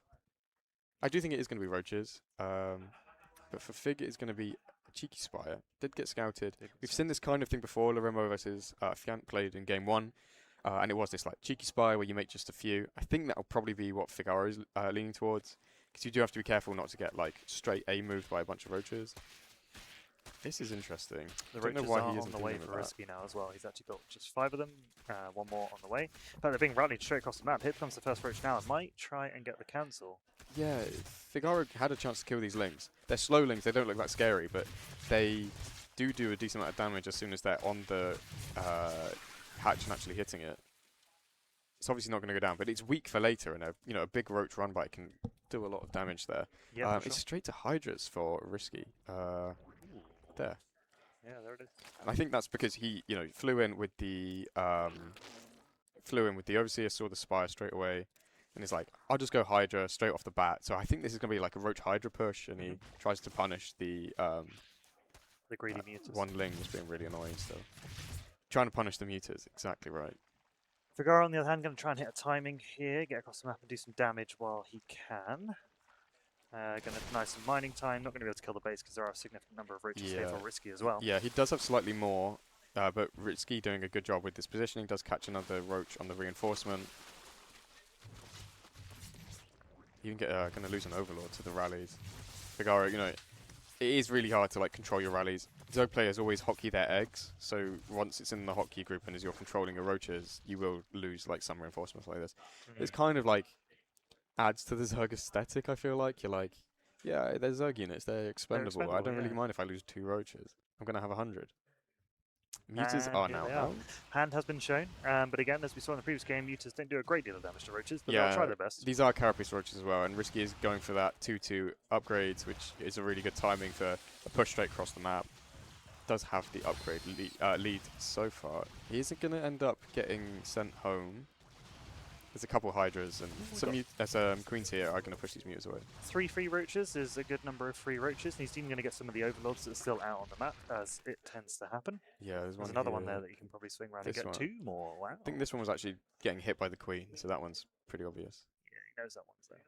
I do think it is going to be roaches. But for Fig, it's going to be a cheeky Spire. Did get scouted. We've seen this kind of thing before. Loremo versus Fiant played in game 1. And it was this like cheeky Spire where you make just a few. I think that'll probably be what Figaro is leaning towards. Because you do have to be careful not to get like straight A moved by a bunch of roaches. This is interesting. The roaches are on the way for RiSky now as well. He's actually built just 5 of them. 1 more on the way. But they're being rallied straight across the map. Here comes the first roach now. And might try and get the cancel. Yeah, Figaro had a chance to kill these lings. They're slow lings. They don't look that scary, but they do a decent amount of damage as soon as they're on the hatch and actually hitting it. It's obviously not going to go down, but it's weak for later, and a big roach run by can do a lot of damage there. Yeah, it's straight to Hydras for RiSky. There. Yeah, there it is. And I think that's because he, flew in with the Overseer, saw the Spire straight away, and he's like, I'll just go Hydra straight off the bat. So I think this is going to be like a Roach Hydra push, and he tries to punish the greedy mutas. One ling was being really annoying still. Trying to punish the mutas, exactly right. Figaro, on the other hand, going to try and hit a timing here, get across the map and do some damage while he can. Going to deny some mining time. Not going to be able to kill the base because there are a significant number of roaches here for RiSky as well. Yeah, he does have slightly more, but RiSky doing a good job with this positioning. Does catch another roach on the reinforcement. You can get going to lose an overlord to the rallies. FIGARO, you know, it is really hard to like control your rallies. Zerg players always hotkey their eggs, so once it's in the hotkey group and as you're controlling your roaches, you will lose like some reinforcements like this. It's kind of like adds to the Zerg aesthetic, I feel like. You're like, yeah, they're Zerg units, they're expendable. I don't really mind if I lose 2 roaches. I'm going to have 100. Mutas are now out. Hand has been shown, but again, as we saw in the previous game, Mutas don't do a great deal of damage to roaches, but they'll try their best. These are carapace roaches as well, and RiSky is going for that 2-2 upgrades, which is a really good timing for a push straight across the map. Does have the upgrade lead so far. He isn't going to end up getting sent home. There's a couple Hydras, and some Queens here are going to push these Mutas away. 3 free roaches is a good number of free roaches, and he's even going to get some of the overlords that are still out on the map, as it tends to happen. Yeah, there's another one there that you can probably swing around and get 2 more. Wow. I think this one was actually getting hit by the Queen, so that one's pretty obvious. Yeah, he knows that one's there.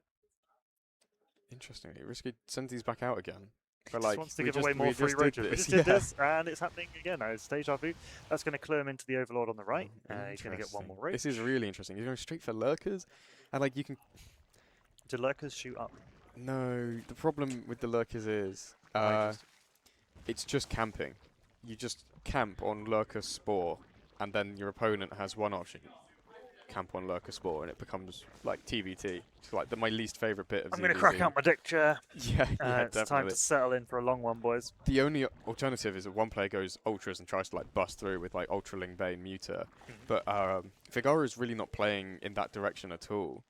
Interestingly, RiSky sends these back out again. But just wants to give away more free roaches. We just did this, and it's happening again. It's deja vu. That's going to clue him into the Overlord on the right. He's going to get 1 more roach. This is really interesting. He's going straight for lurkers, and like you can. Do lurkers shoot up? No. The problem with the lurkers is it's just camping. You just camp on lurker spore, and then your opponent has one option. Camp on lurker spore, and it becomes like TVT. It's like my least favorite bit of I'm going to crack out my deck chair. Yeah, it's definitely. time to settle in for a long one, boys. The only alternative is that one player goes ultras and tries to like bust through with like ultraling Bane Muta, but FIGARO is really not playing in that direction at all.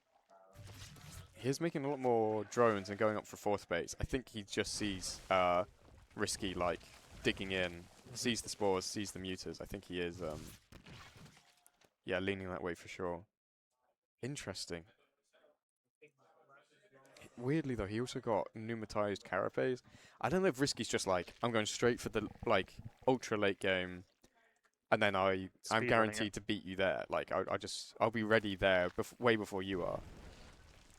He's making a lot more drones and going up for 4th base. I think he just sees RiSky like digging in, sees the spores, sees the Mutas. I think he is leaning that way for sure. Interesting. Weirdly though, he also got pneumatized carapace. I don't know if RiSky's just like, I'm going straight for the like ultra late game, and then I'm guaranteed to beat you there. Like I'll be ready there way before you are.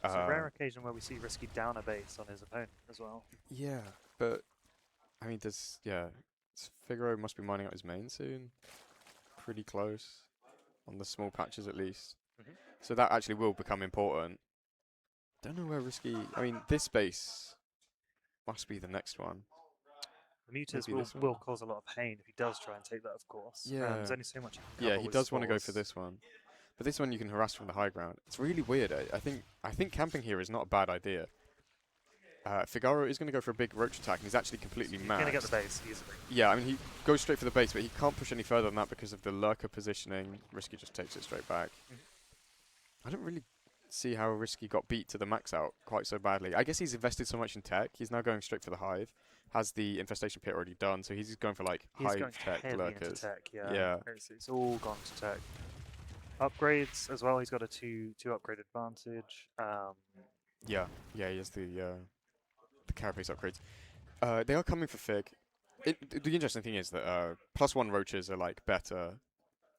It's a rare occasion where we see RiSky down a base on his opponent as well. Yeah, but I mean, FIGARO must be mining out his main soon. Pretty close. On the small patches at least. So that actually will become important. Don't know where RiSky. I mean, this base must be the next one. The Mutas will cause a lot of pain if he does try and take that, of course. Yeah. There's only so much he can Yeah, cover he with does want to go spores. for this one. But this one you can harass from the high ground. It's really weird. I think camping here is not a bad idea. FIGARO is going to go for a big roach attack, and he's actually completely maxed. He's going to get the base easily. Yeah, I mean, he goes straight for the base, but he can't push any further than that because of the lurker positioning. RiSky just takes it straight back. I don't really see how RiSky got beat to the max out quite so badly. I guess he's invested so much in tech. He's now going straight for the hive. Has the infestation pit already done, so he's just going for like hive tech lurkers. Tech, yeah. It's all gone to tech. Upgrades as well. He's got a two upgrade advantage. Yeah, he has the carapace upgrades. They are coming for Fig. The interesting thing is that +1 roaches are like better,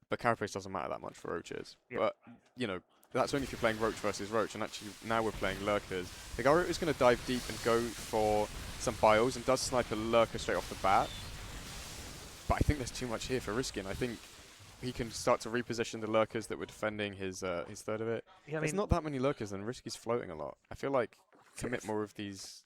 but carapace doesn't matter that much for roaches. Yep. But you know, that's only if you're playing roach versus roach, and actually now we're playing lurkers. FIGARO is going to dive deep and go for some bios and does snipe a lurker straight off the bat. But I think there's too much here for RiSky, and I think he can start to reposition the lurkers that were defending his third of it. Yeah, there's not that many lurkers, and RiSky's floating a lot. I feel like commit more of these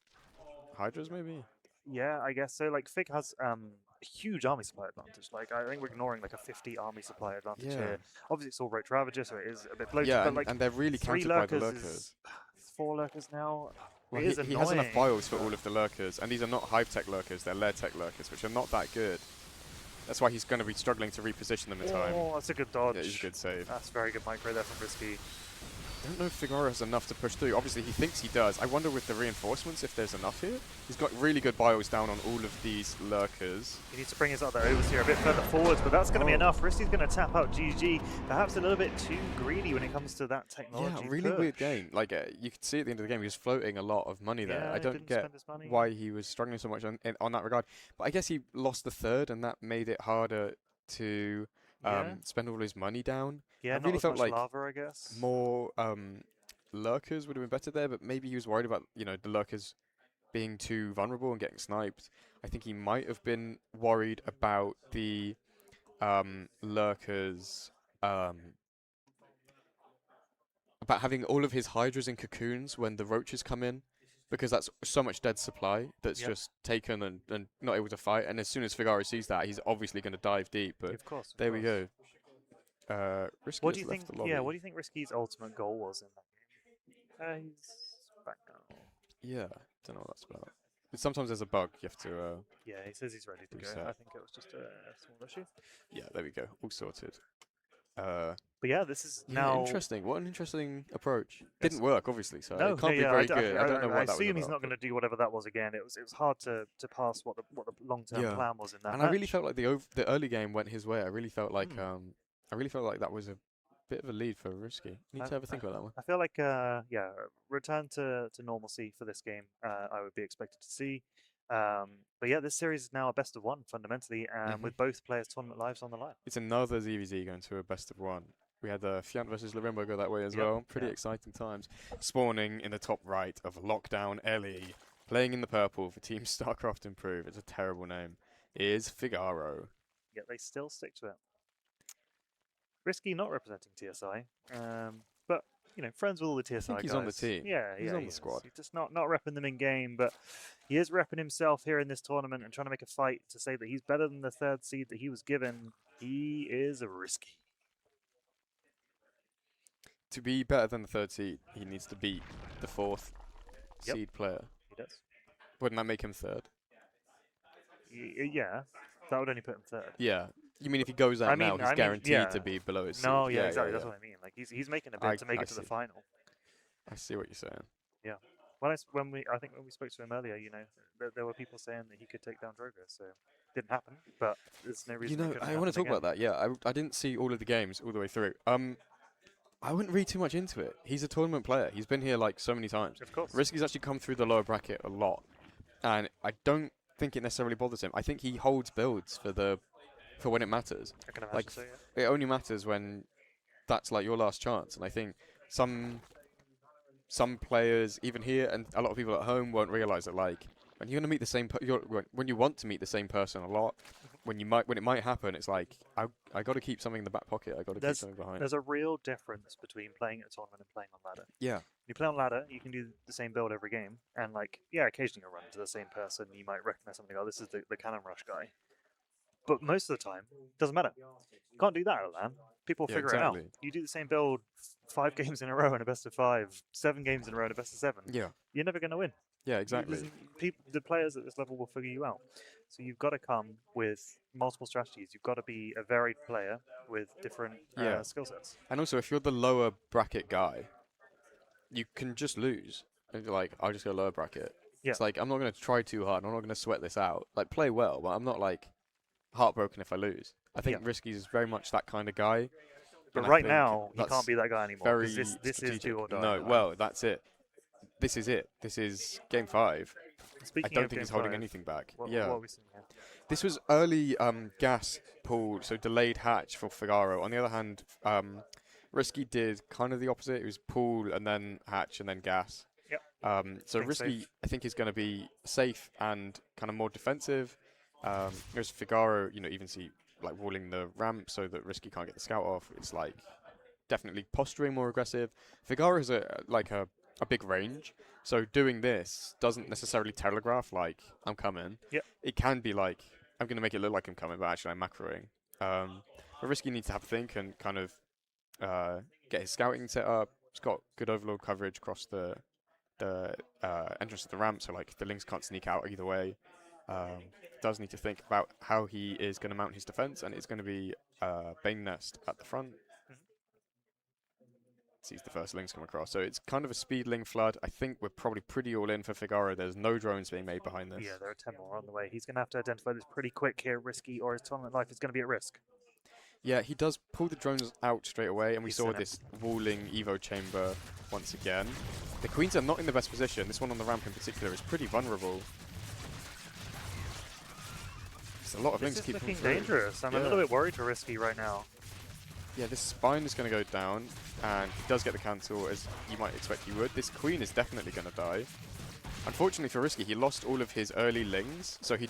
Hydras, maybe? Yeah, I guess so. Like, Fig has a huge army supply advantage. Like, I think we're ignoring like a 50 army supply advantage here. Obviously, it's all Roach Ravager, so it is a bit bloated. Yeah, but like, and they're really countered by the lurkers. 4 lurkers now. Well, he has enough bios for all of the lurkers, and these are not hive tech lurkers, they're lair tech lurkers, which are not that good. That's why he's going to be struggling to reposition them in time. Oh, that's a good dodge. Yeah, it's a good save. That's very good micro there from RiSky. I don't know if FIGARO has enough to push through. Obviously, he thinks he does. I wonder with the reinforcements if there's enough here. He's got really good bios down on all of these lurkers. He needs to bring his other overseer a bit further forwards, but that's going to be enough. RiSky's going to tap out GG. Perhaps a little bit too greedy when it comes to that technology. Yeah, really weird game. Like, you could see at the end of the game, he was floating a lot of money there. I don't get why he was struggling so much on that regard. But I guess he lost the third, and that made it harder to spend all his money down. Yeah, I really felt like lava, I guess. more lurkers would have been better there, but maybe he was worried about, you know, the lurkers being too vulnerable and getting sniped. I think he might have been worried about the lurkers, about having all of his hydras in cocoons when the roaches come in, because that's so much dead supply that's just taken and not able to fight. And as soon as FIGARO sees that, he's obviously going to dive deep. But Of course. there we go. RiSky What do has you left think? the lobby. Yeah, what do you think RiSky's ultimate goal was in that game? He's back now. Yeah, don't know what that's about. But sometimes there's a bug. You have to. Yeah, he says he's ready to go. reset. I think it was just a small issue. Yeah, there we go. All sorted. But yeah, this is Yeah, now interesting. What an interesting approach. Yes. Didn't work, obviously, so No, it can't be yeah, very good. I don't know what I that was assume he's about, not going to do whatever that was again. It was hard to pass what the long term Yeah. plan was in that. And match. I really felt like the early game went his way. I really felt like Hmm. that was a bit of a lead for RiSky. Need to have a think about that one. I feel like yeah, return to normalcy for this game. I would be expected to see. But yeah, this series is now a best of one fundamentally, and with both players' tournament lives on the line. It's another ZVZ going to a best of one. We had Fiant versus Lorimbo go that way as Yep, well. Pretty yeah. exciting times. Spawning in the top right of Lockdown Ellie, playing in the purple for Team Starcraft Improve. It's a terrible name. Is FIGARO. Yet they still stick to it. RiSky not representing TSI, but you know, friends with all the TSI think he's guys. on the team. Yeah, He's yeah, on he the is. squad. He's just not repping them in game, but he is repping himself here in this tournament and trying to make a fight to say that he's better than the third seed that he was given. He is RiSky. To be better than the third seed, he needs to beat the fourth Yep. seed player. He does. Wouldn't that make him third? Yeah, that would only put him third. Yeah. You mean if he goes out now, he's guaranteed yeah. to be below his seed? No, yeah, exactly. That's what I mean. Like he's making a bid to make I it to the see. final. I see what you're saying. I think when we spoke to him earlier, you know, there were people saying that he could take down Drogo, so didn't happen. But there's no reason. You know, I want to talk about that. Yeah, I didn't see all of the games all the way through. I wouldn't read too much into it. He's a tournament player. He's been here like so many times. Of course. RiSky's actually come through the lower bracket a lot, and I don't think it necessarily bothers him. I think he holds builds for when it matters. I can imagine Like so, yeah. it only matters when that's like your last chance. And I think some players, even here, and a lot of people at home, won't realize that like when you're gonna meet the same when you want to meet the same person a lot, when it might happen, it's like I got to keep something in the back pocket. I got to keep something behind. There's a real difference between playing at a tournament and playing on ladder. Yeah. When you play on ladder, you can do the same build every game, and like yeah, occasionally you'll run into the same person. You might recognize something. Oh, this is the cannon rush guy. But most of the time, it doesn't matter. You can't do that at LAN. People Yeah, figure it out. exactly. You do the same build 5 games in a row in a best of 5, 7 games in a row in a best of 7. Yeah. You're never going to win. Yeah, exactly. The players at this level will figure you out. So you've got to come with multiple strategies. You've got to be a varied player with different skill sets. And also, if you're the lower bracket guy, you can just lose. And you're like, I'll just go lower bracket. Yeah. It's like, I'm not going to try too hard. I'm not going to sweat this out. Like, play well, but I'm not, like, heartbroken if I lose. I think RiSky is very much that kind of guy. But right now, he can't be that guy anymore. Very This is strategic. do or die. No, well, that's it. This is it. This is game 5. Speaking I don't of think he's game holding 5, anything back. What yeah. are we seeing here? This was early gas pulled, so delayed hatch for FIGARO. On the other hand, RiSky did kind of the opposite. It was pull and then hatch and then gas. Yep. So Think RiSky, safe. I think, is going to be safe and kind of more defensive. Whereas FIGARO, you know, even see like walling the ramp so that RiSky can't get the scout off. It's like definitely posturing more aggressive. FIGARO has a big range, so doing this doesn't necessarily telegraph like I'm coming. Yep. It can be like I'm going to make it look like I'm coming, but actually I'm macroing. But RiSky needs to have a think and kind of get his scouting set up. He's got good overload coverage across the entrance of the ramp, so like the links can't sneak out either way. Does need to think about how he is going to mount his defense, and it's going to be Bane Nest at the front. Sees the first links come across, so it's kind of a speed link flood. I think we're probably pretty all in for FIGARO. There's no drones being made behind this. Yeah, there are 10 more on the way. He's going to have to identify this pretty quick here, RiSky, or his tournament life is going to be at risk. Yeah, he does pull the drones out straight away, and we He's saw seen it. this walling Evo chamber once again. The Queens are not in the best position. This one on the ramp in particular is pretty vulnerable. There's a lot of links This is keep coming looking through. dangerous. I'm a Yeah. little bit worried for RiSky right now. Yeah, this spine is going to go down, and he does get the cancel, as you might expect he would. This queen is definitely going to die. Unfortunately for RiSky, he lost all of his early lings, so he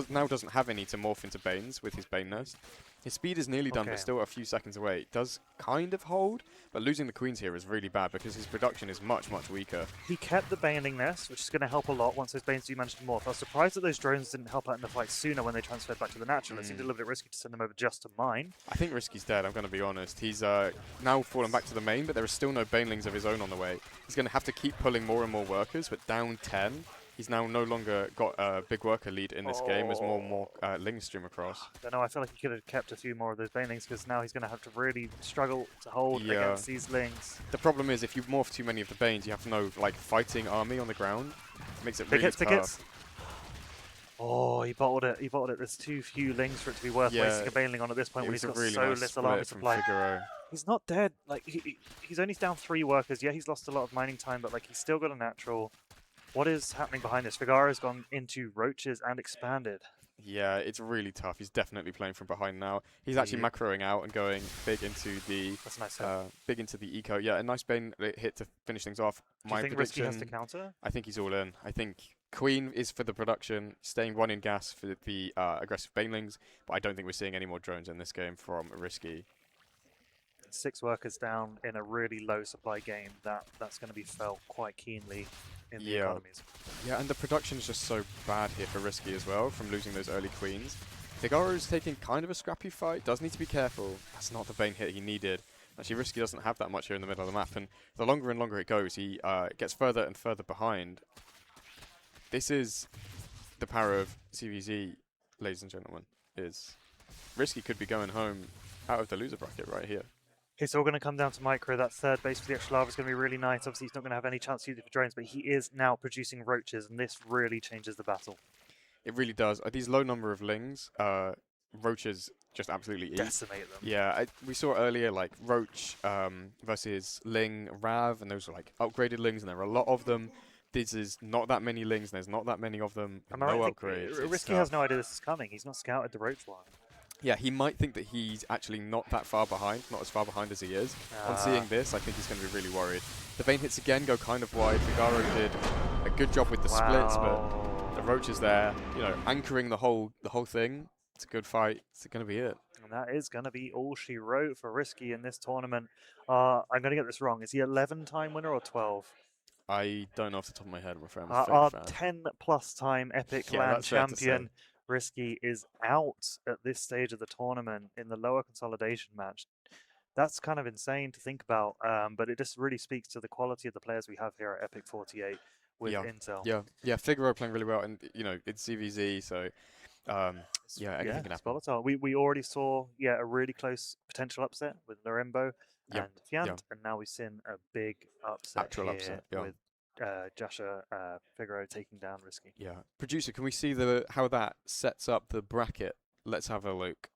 now doesn't have any to morph into Banes with his Bane Nest. His speed is nearly done, but still a few seconds away. It does kind of hold, but losing the queens here is really bad because his production is much, much weaker. He kept the Baning Nest, which is going to help a lot once those Banes do manage to morph. I was surprised that those drones didn't help out in the fight sooner when they transferred back to the natural. It seemed a little bit risky to send them over just to mine. I think RiSky's dead, I'm going to be honest. He's now fallen back to the main, but there are still no Banelings of his own on the way. He's going to have to keep pulling more and more workers, but down 10. He's now no longer got a big worker lead in this game as more and more lings stream across. I don't know, I feel like he could have kept a few more of those Banelings because now he's going to have to really struggle to hold against these lings. The problem is if you morph too many of the Banes, you have no like fighting army on the ground. It makes it really tough. Oh, he bottled it. He bottled it. There's too few lings for it to be worth wasting a Baneling on at this point when he's got really so little army supply. FIGARO. He's not dead. Like he's only down 3 workers. Yeah, he's lost a lot of mining time, but like he's still got a natural. What is happening behind this? FIGARO's gone into roaches and expanded. Yeah, it's really tough. He's definitely playing from behind now. He's actually macroing out and going big into the big into the eco. Yeah, a nice Bane hit to finish things off. Do you think RiSky has to counter? I think he's all in. I think Queen is for the production, staying 1 in gas for the aggressive Banelings, but I don't think we're seeing any more drones in this game from RiSky. 6 workers down in a really low supply game. That's going to be felt quite keenly in the economies. Yeah, and the production is just so bad here for RiSky as well from losing those early queens. FIGARO's taking kind of a scrappy fight, does need to be careful. That's not the Bane hit he needed. Actually, RiSky doesn't have that much here in the middle of the map, and the longer and longer it goes, he gets further and further behind. This is the power of CVZ, ladies and gentlemen. RiSky could be going home out of the loser bracket right here. It's all going to come down to micro. That third base for the extra lava is going to be really nice. Obviously, he's not going to have any chance to use it for drones, but he is now producing roaches, and this really changes the battle. It really does. These low number of lings, roaches just absolutely eat. Decimate them. Yeah, we saw earlier like roach versus ling, rav, and those are like upgraded lings, and there are a lot of them. This is not that many lings, and there's not that many of them. No upgrades. RiSky has no idea this is coming. He's not scouted the roach line. Yeah, he might think that he's actually not that far behind, not as far behind as he is. On seeing this, I think he's going to be really worried. The Bane hits again go kind of wide. FIGARO did a good job with the splits, but the roach is there, you know, anchoring the whole thing. It's a good fight. It's going to be it. And that is going to be all she wrote for RiSky in this tournament. I'm going to get this wrong. Is he 11-time winner or 12? I don't know off the top of my head, my friend. Our 10+ time Epic Land champion. RiSky is out at this stage of the tournament in the lower consolidation match. That's kind of insane to think about, but it just really speaks to the quality of the players we have here at EPIC48 with Intel. Yeah, FIGARO playing really well, and you know it's CVZ, so anything can happen. Volatile. We already saw a really close potential upset with Lerembo and Fiant, and now we've seen a big upset with Jasha FIGARO taking down RiSky. Yeah. Producer, can we see how that sets up the bracket? Let's have a look.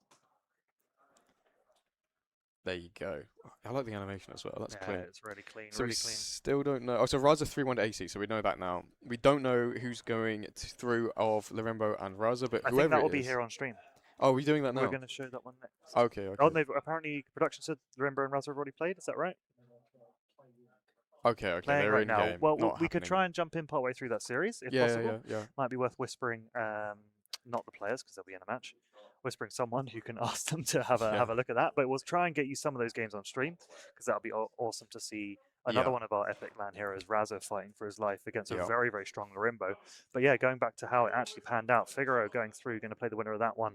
There you go. I like the animation as well. That's clean. It's really clean. So really we clean. still don't know. Oh, so Raza 3-1 to AC, so we know that now. We don't know who's going through of Lerembo and Raza, but I think that will be here on stream. Oh, we're doing that now? We're going to show that one next. Okay. Oh, no, apparently production said Lerembo and Raza have already played. Is that right? Okay. Playing They're right in now. game. Well, we could try and jump in partway through that series if possible. Yeah. Might be worth whispering, not the players because they'll be in a match, whispering someone who can ask them to have a look at that. But we'll try and get you some of those games on stream because that'll be awesome to see another one of our Epic Land heroes, Raza, fighting for his life against a very, very strong Lerembo. But yeah, going back to how it actually panned out, FIGARO going through, going to play the winner of that one,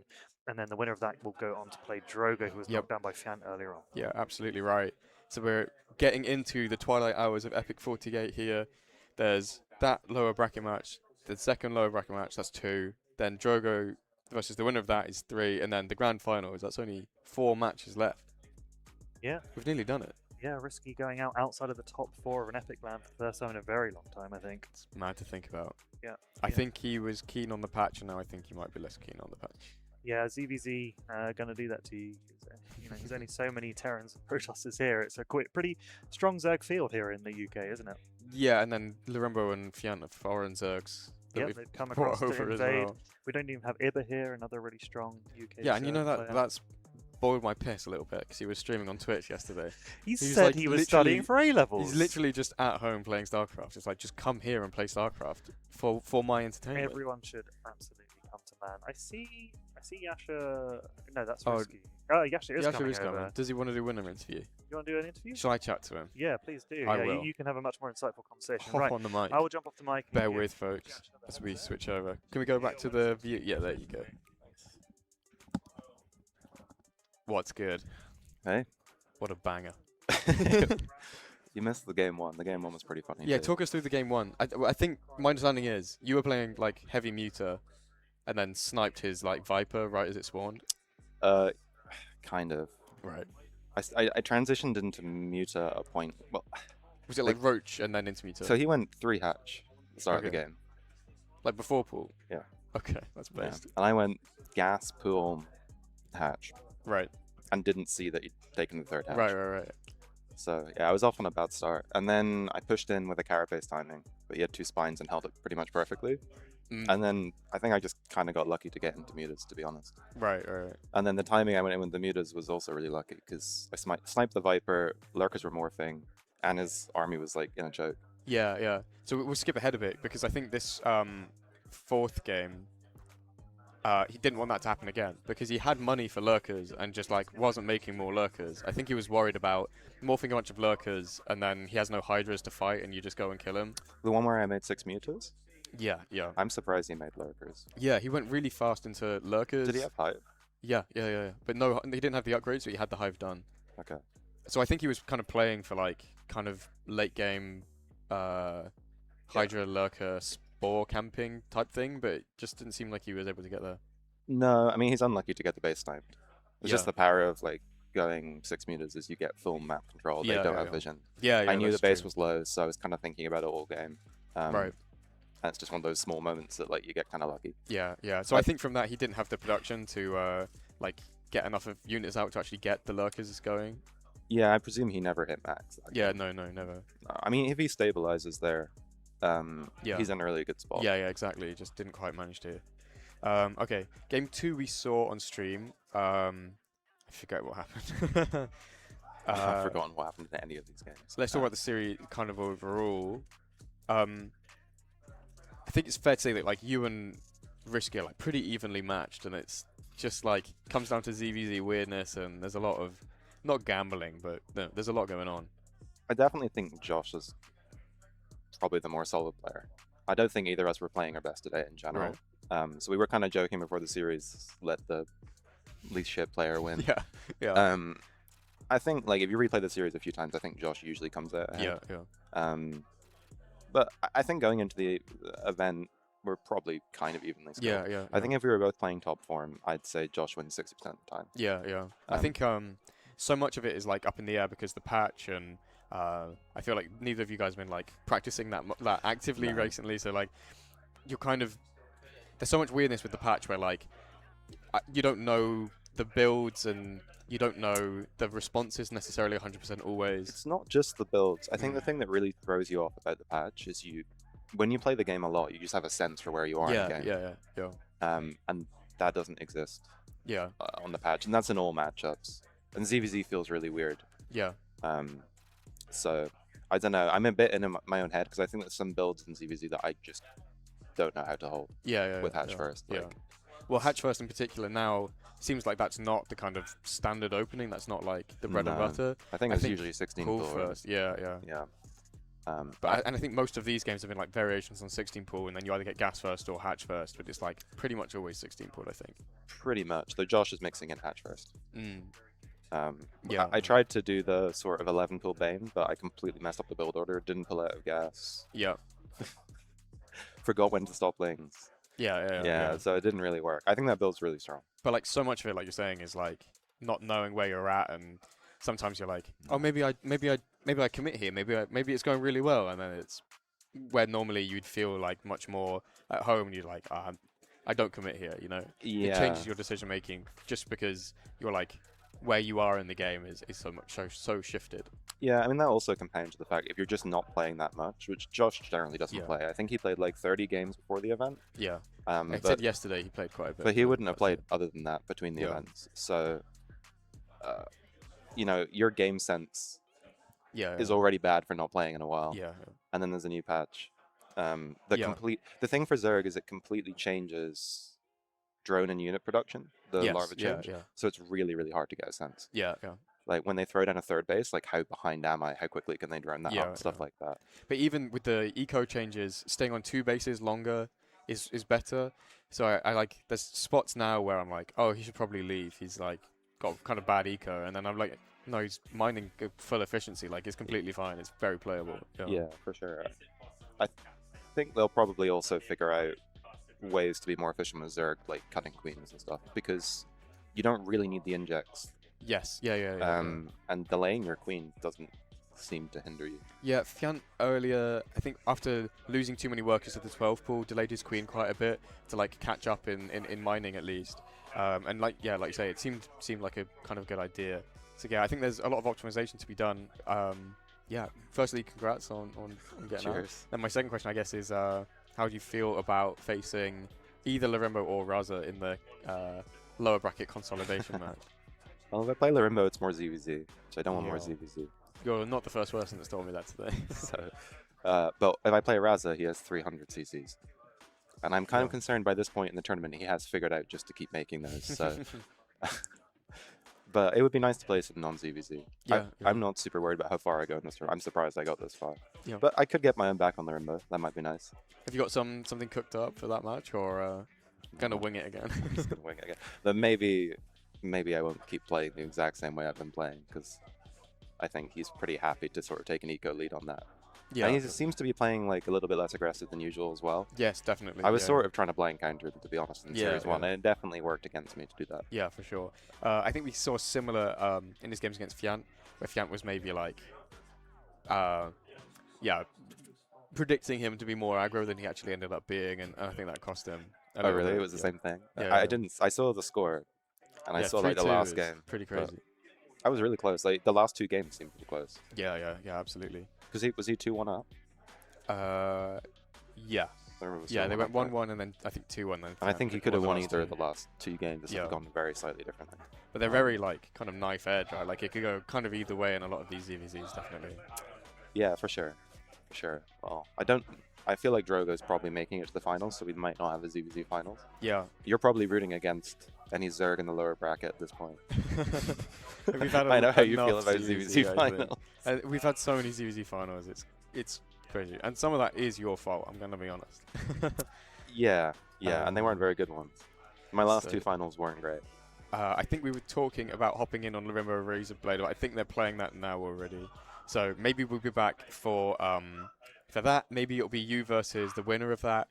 and then the winner of that will go on to play Drogo, who was knocked down by Fiant earlier on. Yeah, absolutely right. So we're getting into the twilight hours of EPIC48 here. There's that lower bracket match, the second lower bracket match, that's 2. Then Drogo versus the winner of that is 3, and then the grand finals, that's only 4 matches left. Yeah. We've nearly done it. Yeah, RiSky going outside of the top 4 of an Epic Land for the first time in a very long time, I think. It's mad to think about. Yeah. I think he was keen on the patch, and now I think he might be less keen on the patch. Yeah, ZVZ going to do that to you. You know, there's only so many Terrans and Protosses here. It's a pretty strong Zerg field here in the UK, isn't it? Yeah, and then Lerembo and Fiant are foreign Zergs. Yeah, they've come across to invade. We don't even have Iba here, another really strong UK. Yeah, and you know that's boiled my piss a little bit because he was streaming on Twitch yesterday. He was, said like, he was studying for A-levels. He's literally just at home playing Starcraft. It's like, just come here and play Starcraft for my entertainment. Everyone should absolutely come to LAN. I see Yasha. No, that's Oh, RiSky. Oh, Yasha is Yasha coming is over. coming. Does he want to do winner interview? You want to do an interview? Shall I chat to him? Yeah, please do. I Yeah, will. you can have a much more insightful conversation. Hop Right. on the mic. I will jump off the mic. Bear with, folks, as we switch over. Can we go back to the view? Yeah, there you go. What's good? Hey? What a banger. You missed the game one. The game one was pretty funny. Yeah, too. talk us through the game one. I think my understanding is you were playing like heavy muter and then sniped his like Viper right as it spawned. Kind of. Right. I transitioned into muter at a point. Well, Was it like Roach and then into muter? so he went 3 hatch at the start of Okay. the game. Like before pool? Yeah. Okay, that's Yeah. based. And I went gas, pool, hatch, Right. and didn't see that he'd taken the 3rd hatch. Right. So yeah, I was off on a bad start. And then I pushed in with a carapace timing, but he had 2 spines and held it pretty much perfectly. Mm. And then I think I just kind of got lucky to get into mutas, to be honest. Right. And then the timing I went in with the mutas was also really lucky because I sniped the Viper, lurkers were morphing, and his army was like in a choke. Yeah. So we'll skip ahead a bit because I think this 4th game, he didn't want that to happen again because he had money for lurkers and just like wasn't making more lurkers. I think he was worried about morphing a bunch of lurkers and then he has no hydras to fight and you just go and kill him. The one where I made 6 mutas, Yeah. I'm surprised he made lurkers. Yeah, he went really fast into lurkers. Did he have hive? Yeah. But no, he didn't have the upgrades, but he had the hive done. Okay. So I think he was kind of playing for like kind of late game Hydra lurker spore camping type thing, but it just didn't seem like he was able to get there. No, I mean he's unlucky to get the base sniped. It's just Yeah. the power of like going 6 mutas is you get full map control. They Yeah, don't yeah, have yeah. vision. Yeah, I knew the that's base true. was low, so I was kind of thinking about it all game. Right. And it's just one of those small moments that like you get kind of lucky. Yeah. So I think from that he didn't have the production to like get enough of units out to actually get the lurkers going. Yeah, I presume he never hit max. that Yeah, game. no, never. I mean, if he stabilizes there, Yeah. he's in a really good spot. Yeah, exactly. Just didn't quite manage to. Okay, game 2 we saw on stream. I forget what happened. I've forgotten what happened in any of these games. So let's talk about the series kind of overall. I think it's fair to say that like you and RiSky are like pretty evenly matched, and it's just like comes down to ZVZ weirdness, and there's a lot of not gambling, but no, there's a lot going on. I definitely think Josh is probably the more solid player. I don't think either of us were playing our best today in general. So we were kind of joking before the series, let the least shit player win. Yeah. I think like if you replay the series a few times, I think Josh usually comes out ahead. Yeah. But I think going into the event, we're probably kind of evenly skilled. Yeah. I think if we were both playing top form, I'd say Josh wins 60% of the time. Yeah. I think so much of it is like up in the air because the patch, and I feel like neither of you guys have been like practicing that actively No. recently. So like you're kind of there's so much weirdness with the patch where like you don't know the builds and you don't know the responses necessarily 100% always. It's not just the builds. I think the thing that really throws you off about the patch is when you play the game a lot, you just have a sense for where you are in the game. Yeah. And that doesn't exist Yeah. on the patch, and that's in all matchups. And ZVZ feels really weird. Yeah. So I don't know. I'm a bit in my own head because I think there's some builds in ZVZ that I just don't know how to hold Yeah. with Hatch yeah, first. Yeah. Like, Well, Hatch First in particular now seems like that's not the kind of standard opening. That's not like the bread and No. butter. I think I it's think usually 16 Pool pool. first. Yeah. Yeah. And I think most of these games have been like variations on 16 pool, and then you either get gas first or hatch first, but it's like pretty much always 16 pool, I think. Pretty much. Though Josh is mixing in Hatch first. Yeah. I tried to do the sort of 11 pull Bane, but I completely messed up the build order. Didn't pull out of gas. Yeah. Forgot when to stop lanes. Yeah. So it didn't really work. I think that build's really strong. But like so much of it, like you're saying, is like not knowing where you're at, and sometimes you're like, oh, maybe I commit here. Maybe it's going really well, and then it's where normally you'd feel like much more at home. You're like, I don't commit here. You know, Yeah. It changes your decision making just because you're like where you are in the game is so shifted. Yeah, I mean, that also compounds to the fact if you're just not playing that much, which Josh generally doesn't Yeah. play. I think he played like 30 games before the event. Yeah. He But, said yesterday he played quite a bit. but he wouldn't have played other than that between the Yeah. events. So you know, your game sense Yeah. is already bad for not playing in a while. Yeah. And then there's a new patch. The Yeah. the thing for Zerg is it completely changes drone and unit production, the Yes, larva yeah, change. yeah. So it's really, really hard to get a sense. Yeah. Yeah. Like when they throw down a third base, like how behind am I? How quickly can they drone that Yeah, up? Stuff yeah. like that. But even with the eco changes, staying on 2 bases longer is better. So I like, there's spots now where I'm like, oh, he should probably leave. He's like got kind of bad eco, and then I'm like, no, he's mining full efficiency. Like it's completely fine. It's very playable. Yeah, for sure. I think they'll probably also figure out ways to be more efficient with Zerg, like cutting queens and stuff, because you don't really need the injects. Yes. Yeah. And delaying your queen doesn't seem to hinder you. Yeah, Fiant earlier, I think after losing too many workers at the 12 pool, delayed his queen quite a bit to like catch up in mining at least. And like you say, it seemed like a kind of good idea. So yeah, I think there's a lot of optimization to be done. Yeah, firstly, congrats on getting out. Cheers. And my second question, I guess, is how do you feel about facing either Lorimbo or Raza in the lower bracket consolidation match? Well, if I play Lorimbo, it's more ZVZ, so I don't want more Yeah. ZVZ. You're not the first person that's told me that today. So, but if I play Raza, he has 300 CCs. And I'm kind of concerned by this point in the tournament, he has figured out just to keep making those. So, but it would be nice to play some non-ZVZ. I'm not super worried about how far I go in this tournament. I'm surprised I got this far. Yeah. But I could get my own back on Lorimbo. That might be nice. Have you got something cooked up for that match, or gonna wing it again? I'm just gonna wing it again. Then maybe I won't keep playing the exact same way I've been playing, because I think he's pretty happy to sort of take an eco lead on that. Yeah. And he seems to be playing like a little bit less aggressive than usual as well. Yes, definitely. I was sort of trying to blind counter them, to be honest, in Yeah, Series 1, and it definitely worked against me to do that. Yeah, for sure. I think we saw similar in his games against Fiant, where Fiant was maybe like, predicting him to be more aggro than he actually ended up being, and I think that cost him. Oh, really? It was the same thing? Yeah, I yeah. didn't. I saw the score, and I saw like the 3-2 last is game. Pretty but crazy. I was really close. Like the last 2 games seemed pretty close. Yeah, absolutely. Because was he 2-1 up? Yeah. Yeah, they went 1-1 and then I think 2-1. Then And I think he could have the won last either of two. the last 2 games. This would have gone very slightly differently. But they're very like kind of knife edge, right? Like it could go kind of either way in a lot of these ZVZs, definitely. Yeah, for sure. For sure. Well, I feel like Drogo's probably making it to the finals, so we might not have a ZVZ finals. Yeah. You're probably rooting against any Zerg in the lower bracket at this point. We've had I know how you enough feel about ZVZ finals. We've had so many ZVZ finals. It's crazy, and some of that is your fault. I'm gonna be honest. Yeah, and they weren't very good ones. My last So- 2 finals weren't great. I think we were talking about hopping in on Lorimbo Razorblade, but I think they're playing that now already. So maybe we'll be back for that. Maybe it'll be you versus the winner of that.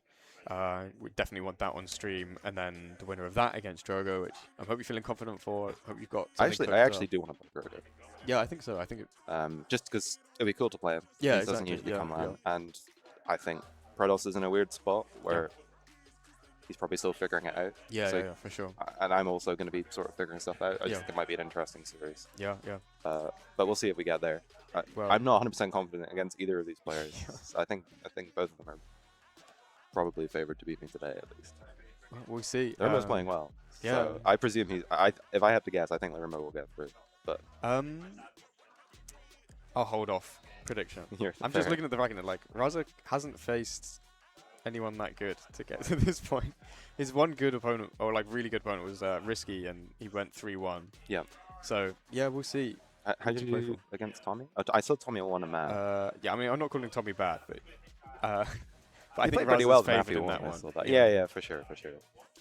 We definitely want that on stream, and then the winner of that against Drogo, which I hope you're feeling confident for. I hope you've got. I something actually cooked do want to play Drogo. up. Yeah, I think so. I think it, Just because it'd be cool to play him. Yeah, He doesn't exactly. usually Yeah, come around. And I think Protoss is in a weird spot where he's probably still figuring it out. yeah, So- yeah, for sure. And I'm also going to be sort of figuring stuff out. I Yeah. just think it might be an interesting series. Yeah. But we'll see if we get there. Well- I'm not 100% confident against either of these players. I think both of them are probably favored to beat me today, at least. We'll see. They're both playing well. yeah. So I presume if I have to guess, I think Lorimbo will get through. But I'll hold off prediction. you're I'm fair. just looking at the bracket. Like Raza hasn't faced anyone that good to get to this point. His one good opponent, or like really good opponent, was RiSky, and he went 3-1. Yeah. So yeah, we'll see. How did you play do against Tommy? Oh, I saw Tommy won a man. Yeah, I mean, I'm not calling Tommy bad, but I He think played pretty Raza's well the favoured map he in won. that I one. saw that. Yeah, for sure.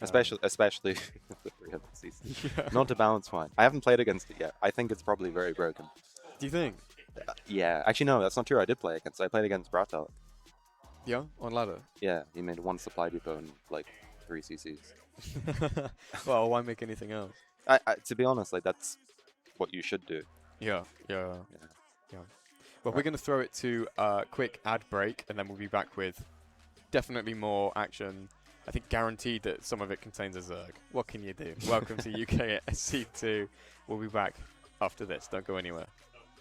Especially the 300 CC. Yeah. Not to balance one. I haven't played against it yet. I think it's probably very broken. Do you think? Yeah, actually no, that's not true. I did play against. I played against Bratel. Yeah, on ladder. Yeah, he made 1 supply depot and like 3 CCs. Well, why make anything else? To be honest, like that's what you should do. Yeah. Well, we're going to throw it to a quick ad break, and then we'll be back with definitely more action. I think guaranteed that some of it contains a Zerg. What can you do? Welcome to UK SC2. We'll be back after this. Don't go anywhere.